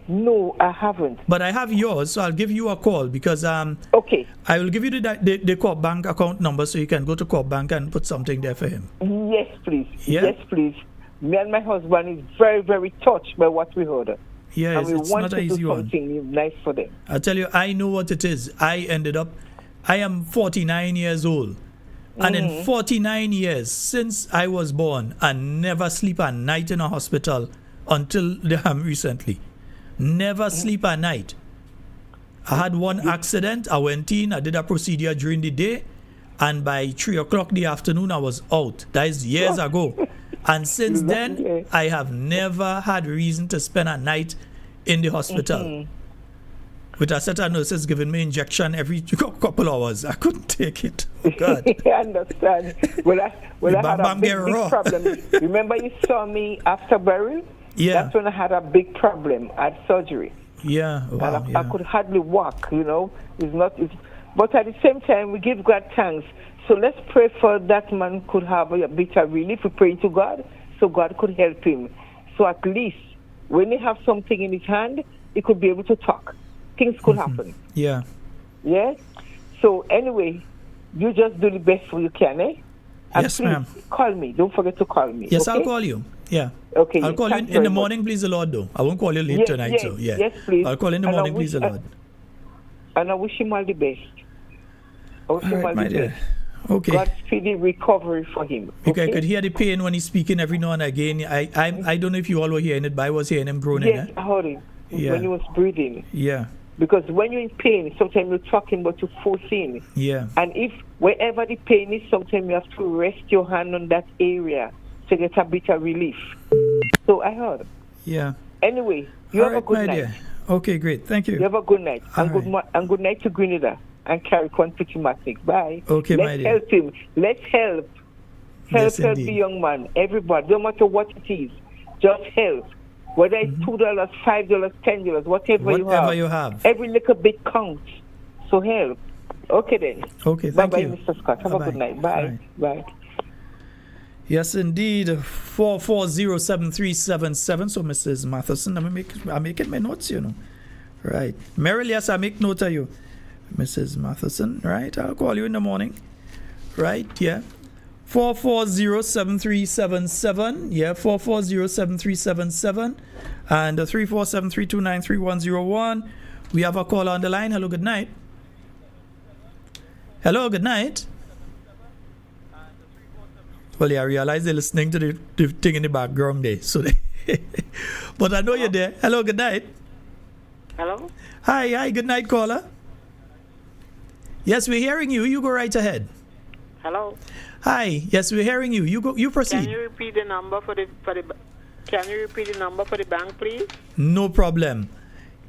No, I haven't. But I have yours, so I'll give you a call because okay. I will give you the Corp Bank account number so you can go to Corp Bank and put something there for him. Yes, please. Yeah? Yes, please. Me and my husband is very, very touched by what we heard. Yeah, and we it's want not to an do easy one. something nice for them. I'll tell you, I know what it is. I am 49 years old. And in 49 years since I was born, I never sleep a night in a hospital until recently. Never sleep at night. I had one accident. I went in, I did a procedure during the day, and by 3 o'clock the afternoon, I was out. That is years ago. And since then, I have never had reason to spend a night in the hospital. With a set of nurses giving me injection every couple hours. I couldn't take it. Oh, God. I understand. Well, I had a big problem. Remember you saw me after burial? Yeah. That's when I had a big problem. I had surgery. Yeah. Wow, And I could hardly walk, but at the same time, we give God thanks. So let's pray for that man could have a bit of relief. We pray to God so God could help him. So at least when he have something in his hand, he could be able to talk. Things could happen. Yeah. Yeah? So anyway, you just do the best you can, eh? And Yes, please, ma'am. call me. Don't forget to call me. Yes, okay? I'll call you. Yeah. Okay. I'll call you thanks in the very much. morning, please the Lord, though. I won't call you late Yes, tonight, yes, so yeah. yes, please. I'll call in the And I morning, please the wish- Lord. And I wish him all the best. I wish All him right, all my the dear. best. Okay. God speedy recovery for him. Because I could hear the pain when he's speaking every now and again. I don't know if you all were hearing it, but I was hearing him groaning. Yes, Eh? I heard him Yeah. when he was breathing. Yeah. Because when you're in pain, sometimes you're talking, but you're forcing. Yeah. And if wherever the pain is, sometimes you have to rest your hand on that area to get a bit of relief. So I heard. Yeah. Anyway, you All have a right, good my night. dear. Okay, great. Thank you. You have a good night. All And good night to Grenada and Carriacou and Pretty Bye. Okay, my Let's dear. help him. Let's help. Yes, Help the indeed. young man. Everybody, no matter what it is, just help. Whether it's $2, $5, $10, Whatever you have. Every little bit counts. So help. Okay then. Okay, thank Bye-bye, you. Mr. Scott. Have a good night. Bye. Bye. Yes, indeed. 4407377. So, Mrs. Matheson, I'm making my notes, Right. Meryl, yes, I make note of you. Mrs. Matheson, right? I'll call you in the morning. Right, yeah. 440-7377. Yeah, 440-7377. And 347-329-3101. We have a caller on the line. Hello, good night. Hello, good night. Well, yeah, I realize they're listening to the thing in the background there. So but I know you're there. Hello, good night. Hello? Hi, good night, caller. Yes, we're hearing you. You go right ahead. Hello? Hi, yes, we're hearing you. You proceed. Can you repeat the number for the bank, please? No problem.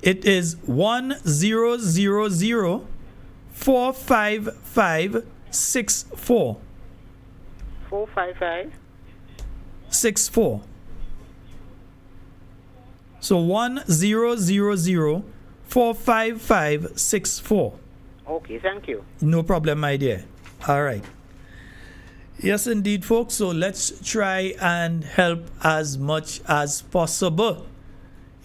It is 1000-455-64. 455? 64. So 1000-455-64. Okay, thank you. No problem, my dear. All right. Yes, indeed, folks. So let's try and help as much as possible.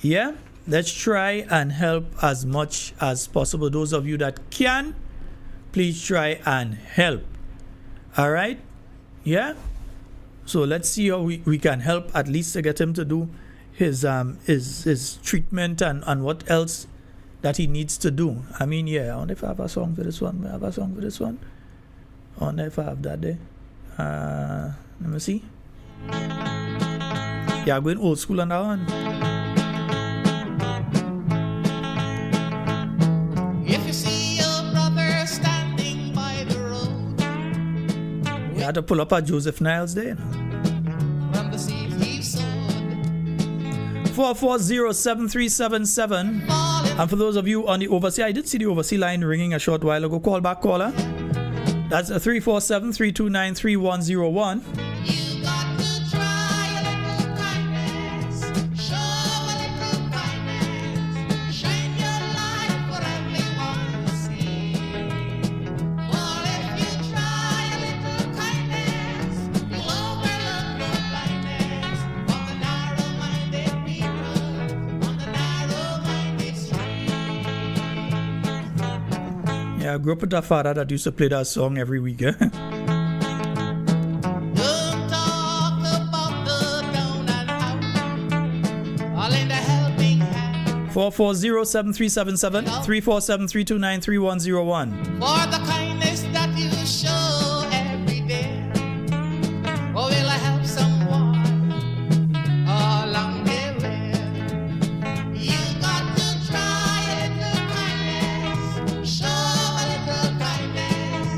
Yeah? Let's try and help as much as possible. Those of you that can, please try and help. All right? Yeah? So let's see how we can help at least to get him to do his treatment and what else that he needs to do. I mean, yeah, I wonder if I have a song for this one. I have a song for this one. I wonder if I have that there. Let me see. Yeah, I'm going old school on that one. If you see your brother standing by the road, You had to pull up a Joseph Niles there. You know? from the seed he sowed, 440-7377. And for those of you on the overseas, I did see the overseas line ringing a short while ago. Call back, caller. That's 347-329-3101. you got to try a little kindness, show a little kindness, shine your light for everyone to see. For if you try a little kindness, you'll overlook the blindness of the narrow-minded people on the narrow-minded street. Yeah, I grew up with a father that used to play that song every week. Eh? Don't talk about the down and out, all in the helping hand. 440-7377, 347-329-3101. For the kindness that you show every day, or will I help someone along the way? You got to try a little kindness, show a little kindness,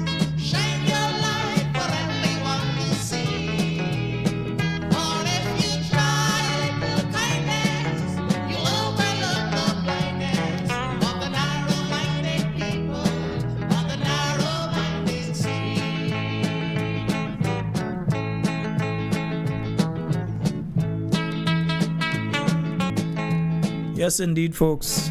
shine your light for everyone to see. For if you try a little kindness, you overlook the blindness of the narrow-minded people on the narrow-minded street. Yes, indeed, folks.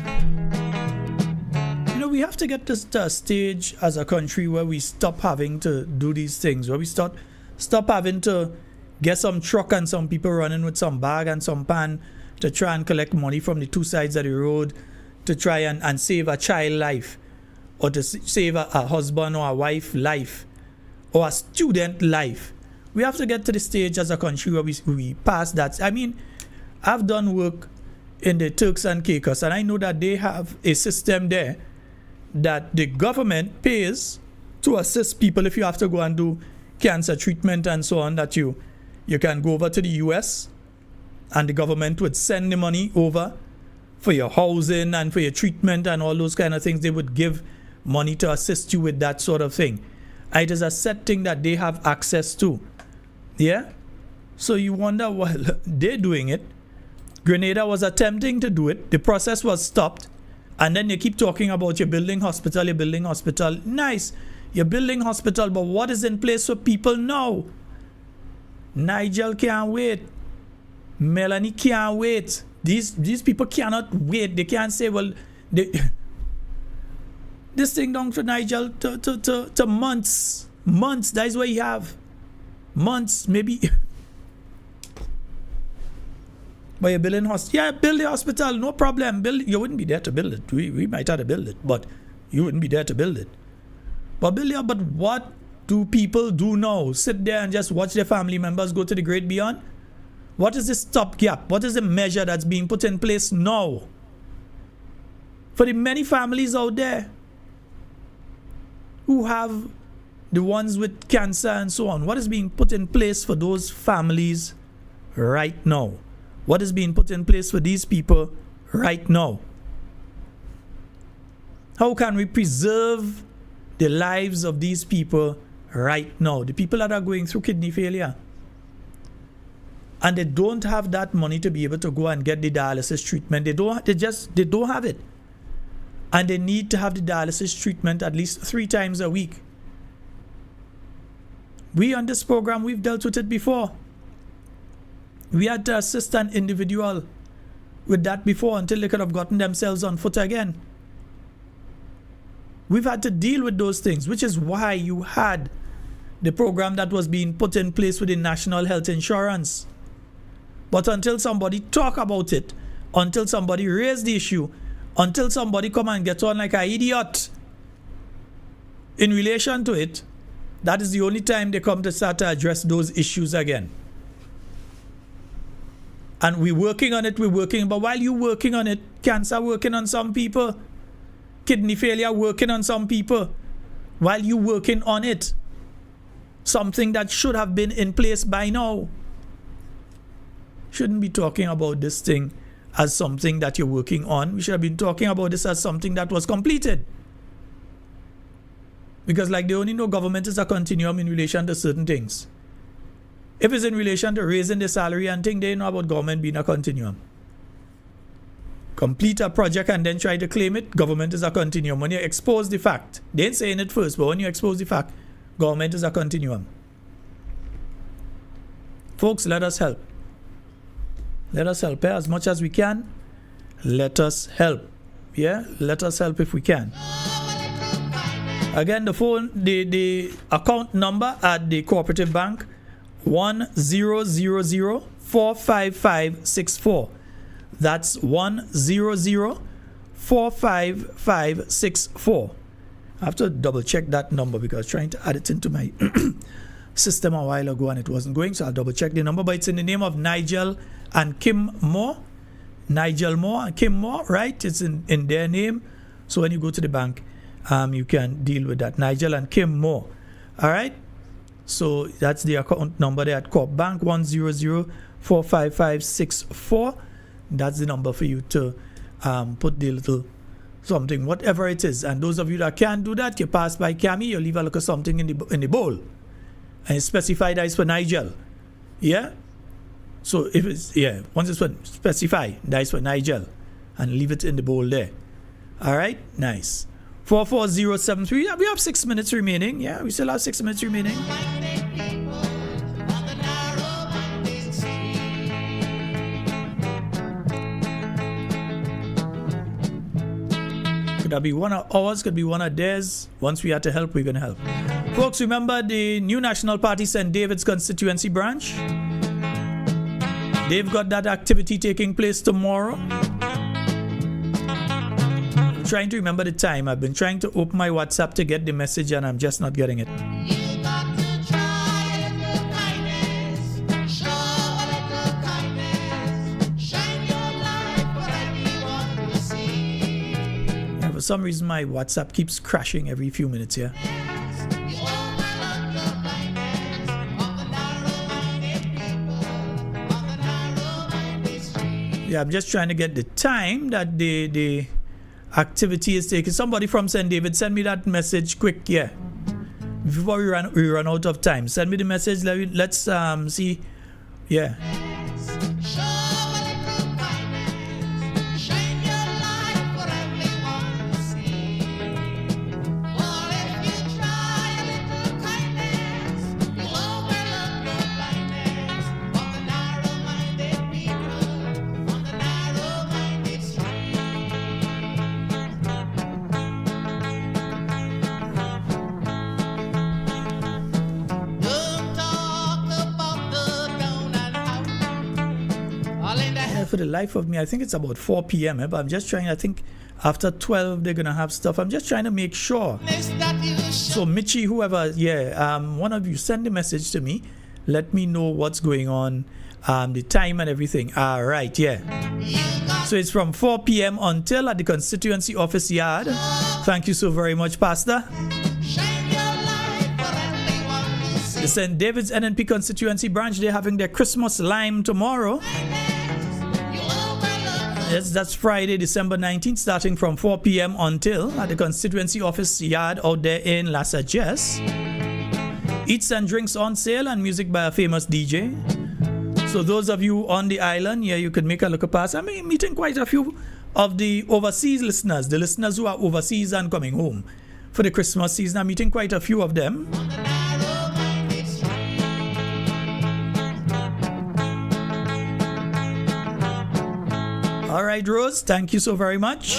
You know, we have to get this to a stage as a country where we stop having to do these things, where we stop having to get some truck and some people running with some bag and some pan to try and collect money from the two sides of the road to try and save a child life, or to save a husband or a wife life, or a student life. We have to get to the stage as a country where we pass that. I mean, I've done work in the Turks and Caicos, and I know that they have a system there that the government pays to assist people if you have to go and do cancer treatment and so on, that you can go over to the US and the government would send the money over for your housing and for your treatment and all those kind of things. They would give money to assist you with that sort of thing. It is a set thing that they have access to. Yeah? So you wonder, well, they're doing it. Grenada was attempting to do it. The process was stopped. And then you keep talking about you're building hospital, you're building hospital. Nice. You're building hospital, but what is in place for people now? Nigel can't wait. Melanie can't wait. These people cannot wait. They can't say, well, this thing down for Nigel to months. Months. That is what you have. Months, maybe. But you're building hospital. Yeah, build the hospital, no problem. You wouldn't be there to build it. We might have to build it, but you wouldn't be there to build it. But build it, but what do people do now? Sit there and just watch their family members go to the great beyond? What is the stopgap? What is the measure that's being put in place now? For the many families out there who have the ones with cancer and so on, what is being put in place for those families right now? What is being put in place for these people right now? How can we preserve the lives of these people right now? The people that are going through kidney failure. And they don't have that money to be able to go and get the dialysis treatment. They don't have it. And they need to have the dialysis treatment at least 3 times a week. We on this program, we've dealt with it before. We had to assist an individual with that before until they could have gotten themselves on foot again. We've had to deal with those things, which is why you had the program that was being put in place with the National Health Insurance. But until somebody talk about it, until somebody raise the issue, until somebody come and get on like an idiot in relation to it, that is the only time they come to start to address those issues again. And we're working on it, but while you're working on it, cancer working on some people, kidney failure working on some people, while you're working on it, something that should have been in place by now. Shouldn't be talking about this thing as something that you're working on. We should have been talking about this as something that was completed. Because like they only know government is a continuum in relation to certain things. If it's in relation to raising the salary and thing, they know about government being a continuum. Complete a project and then try to claim it, government is a continuum. When you expose the fact, they ain't saying it first, but when you expose the fact, government is a continuum. Folks, let us help. Let us help as much as we can. Let us help. Yeah, let us help if we can. Again, the account number at the cooperative bank, 1000-45564. That's 100-45564. I have to double check that number because I was trying to add it into my system a while ago and it wasn't going, so I'll double check the number. But it's in the name of Nigel and Kim Moore. Nigel Moore and Kim Moore, right? It's in their name. So when you go to the bank, you can deal with that. Nigel and Kim Moore. All right? So that's the account number there at Corp Bank, 100-45564. That's the number for you to put the little something, whatever it is. And those of you that can't do that, you pass by Cami, you leave a look at something in the bowl. And you specify that is for Nigel. Yeah? So if it's, once it's specify that is for Nigel and leave it in the bowl there. All right? Nice. 44073. We have 6 minutes remaining. Yeah, we still have 6 minutes remaining. Could that be one of ours? Could be one of theirs. Once we had to help, we're going to help. Folks, remember the New National Party St. David's constituency branch? They've got that activity taking place tomorrow. I'm trying to remember the time. I've been trying to open my WhatsApp to get the message and I'm just not getting it. Yeah, for some reason my WhatsApp keeps crashing every few minutes here. Yeah, I'm just trying to get the time that the activity is taking. Somebody from St. David, send me that message quick, yeah. Before we run out of time. Send me the message. Let's see. Yeah. For the life of me, I think it's about 4 p.m. But I'm just trying. I think After 12, they're going to have stuff. I'm just trying to make sure. So, Michi, whoever, one of you send a message to me. Let me know what's going on, the time and everything. All right, yeah. So, it's from 4 p.m. until at the constituency office yard. Thank you so very much, Pastor. The St. David's NNP constituency branch, they're having their Christmas lime tomorrow. Yes, that's Friday, December 19th, starting from 4 p.m. until at the constituency office yard out there in La Sagesse. Eats and drinks on sale and music by a famous DJ. So those of you on the island, you can make a look pass. I'm meeting quite a few of the overseas listeners, the listeners who are overseas and coming home for the Christmas season. I'm meeting quite a few of them. All right, Rose, thank you so very much.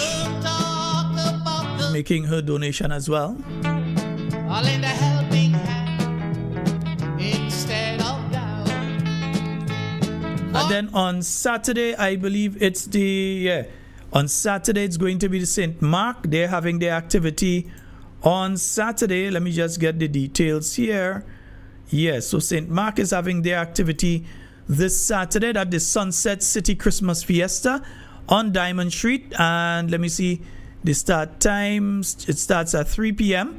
Making her donation as well. All in the helping hand instead of down. And then on Saturday, I believe it's on Saturday it's going to be the St. Mark. They're having their activity on Saturday. Let me just get the details here. Yes, so St. Mark is having their activity this Saturday at the Sunset City Christmas Fiesta on Diamond Street. And let me see the start times. It starts at 3 p.m.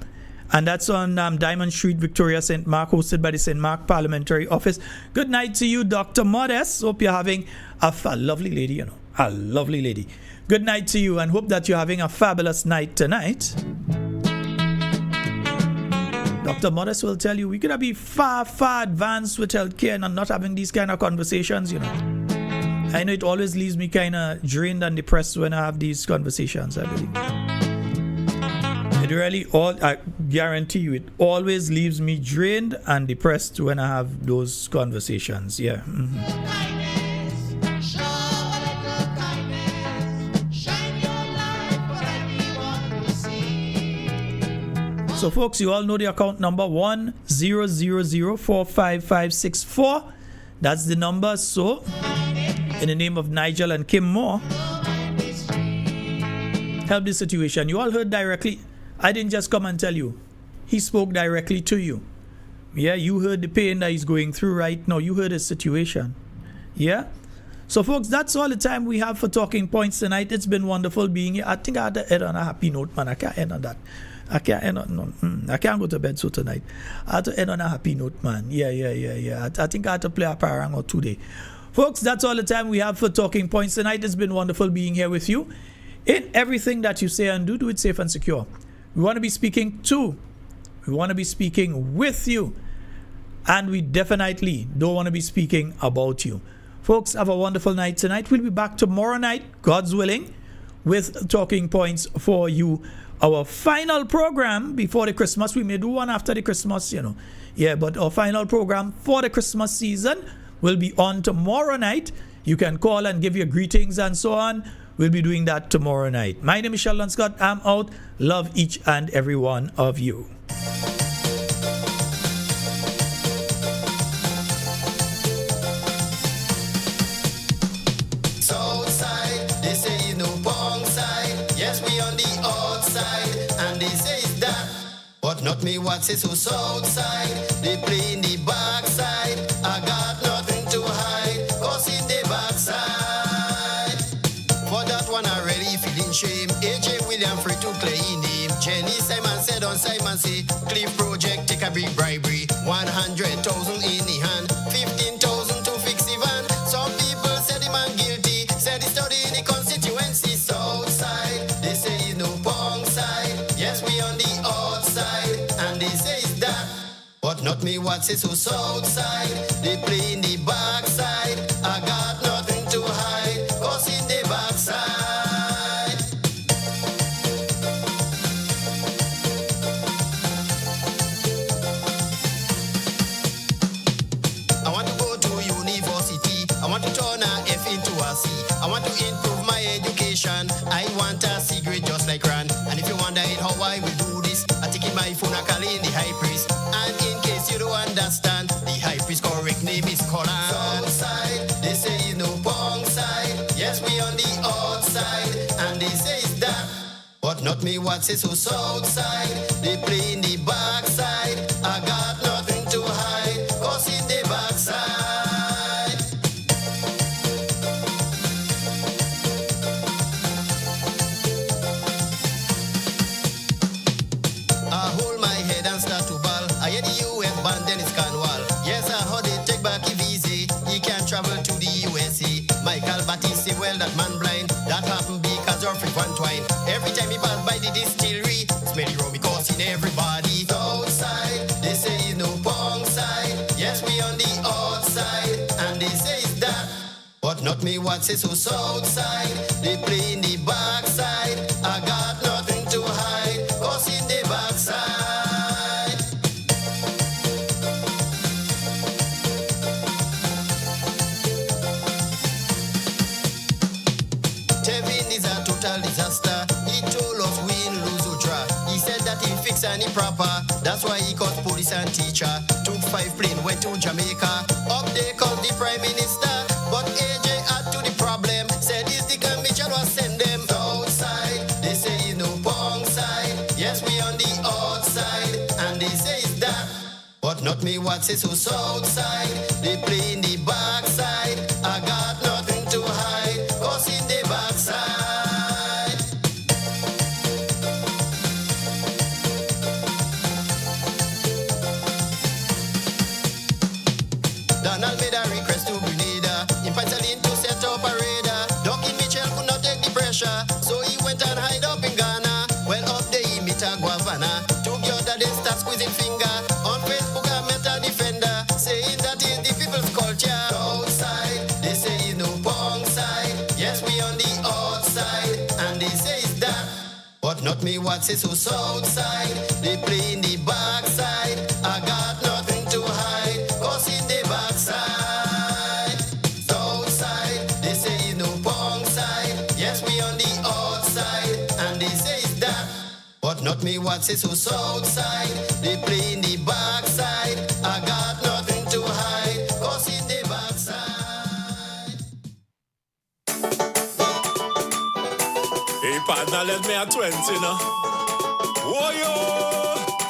and that's on Diamond Street, Victoria, St. Mark, hosted by the St. Mark Parliamentary Office. Good night to you, Dr. Modest. Hope you're having a lovely lady, a lovely lady. Good night to you, and hope that you're having a fabulous night tonight. Dr. Modest will tell you we could be far, far advanced with healthcare and not having these kind of conversations, I know it always leaves me kind of drained and depressed when I have these conversations, I believe. It really, I guarantee you, it always leaves me drained and depressed when I have those conversations. Yeah. So, folks, you all know the account number 1000455564. That's the number. So, in the name of Nigel and Kim Moore, help the situation. You all heard directly. I didn't just come and tell you. He spoke directly to you. Yeah, you heard the pain that he's going through right now. You heard his situation. Yeah? So, folks, that's all the time we have for Talking Points tonight. It's been wonderful being here. I think I had to end on a happy note, man. I can't end on that. I can't go to bed so tonight. I had to end on a happy note, man. Yeah. I think I had to play a parang or two days. Folks, that's all the time we have for Talking Points tonight. It's been wonderful being here with you. In everything that you say and do it safe and secure. We want to be speaking to. We want to be speaking with you. And we definitely don't want to be speaking about you. Folks, have a wonderful night tonight. We'll be back tomorrow night, God's willing, with Talking Points for you. Our final program before the Christmas. We may do one after the Christmas, Yeah, but our final program for the Christmas season will be on tomorrow night. You can call and give your greetings and so on. We'll be doing that tomorrow night. My name is Sheldon Scott. I'm out. Love each and every one of you. Southside, they say no pong side. Yes, we on the outside, and they say it's that. But not me, what say so Southside. They play in the backside. I got nothing to hide, cause in the backside. For that one I already feeling shame. AJ William free to play in him. Jenny Simon said on Simon say Cliff Project take a big bribery. 100,000 in the hand, 15,000 to fix the van. Some people said the man guilty, said he study in the constituency. Southside, they say he's no pong side. Yes, we on the outside, and they say it's that. But not me, what say so Southside. They play in the backside. I got nothing to hide, cause in the backside. I want to go to university. I want to turn a F into a C. I want to improve my education. I want a cigarette just like Ran. And if you wonder how I will do this, I take in my phone, I call in the high priest. And in case you don't understand, the high priest correct name is Koran. Southside, they say what's it so Southside. They play in the backside. I got nothing to hide, cause in the backside. I hold my head and start to ball. I hear the US band Dennis Canwall. Yes, I heard they take back it easy. He can't travel to the USA. Michael Batiste say, well, that man blind. That happened because of free one twine. Every time he pass by the distillery, smelly rum because in everybody. Outside, they say it's no pong side. Yes, we on the outside, and they say it's that. But not me, what say so Southside. They play in the backside. I got nothing to hide, cause in the backside. Tevin is a total disaster. He told us we in lose or draw. He said that he fix any proper. That's why he called police and teacher. Took 5 plane, went to Jamaica. Up there called the prime minister. But AJ add to the problem. Said it's the commission was send them outside. They say it's no pong side. Yes, we on the outside, and they say it's that. But not me, what say so Southside. They play in the backside. I got nothing to hide, cause in the backside. Donald made a request to Grenada. In Pennsylvania to set up a radar. Duncan Mitchell could not take the pressure, so he went and hide up in Ghana. Well, up there he meet a guavana. Took your daddy start squeezing finger. On Facebook I met a defender, saying that is the people's culture. Outside, they say it's no pong side. Yes, we on the outside, and they say it's that. But not me, what say so Southside. They play in the backside. I got nothing to hide, cause in the backside. Southside, they say it's no pong side. Yes, we on the outside, and they say it's that. But not me, what say so Southside. They play in the backside. I got nothing to hide, cause in the backside. Hey, partner, let me at 20, no? Whoa, yo!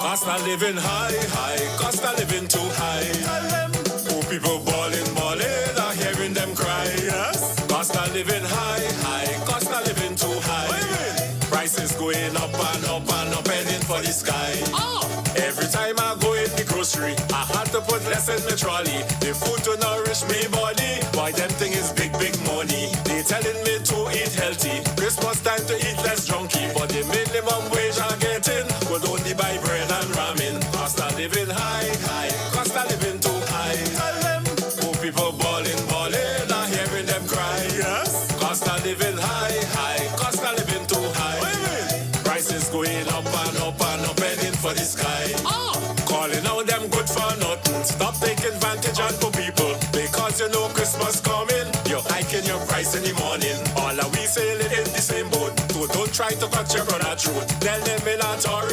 Cost of living high, cost of living too high. Tell them, poor people balling, I'm hearing them cry, yes? Cost of living high, cost of living too high. Prices going up and up and up, heading for the sky. Every time I go in the grocery, I had to put less in my trolley. The food to nourish me body, why them thing is big money. They telling me to eat healthy, Christmas time to eat less junky. But the minimum wage I'm getting would only buy bread and ramen. Cost of living high, cost of living too high. Tell them, poor people balling, I'm hearing them cry, yes? Cost of living high, cost of living too high. Prices going up and up and up, heading for the sky. Calling out them good for nothing. Stop taking advantage on poor people, because you know Christmas coming. You're hiking your price in the morning. All of we sailing in the same boat. So don't try to cut your brother throat. Tell them in a Tory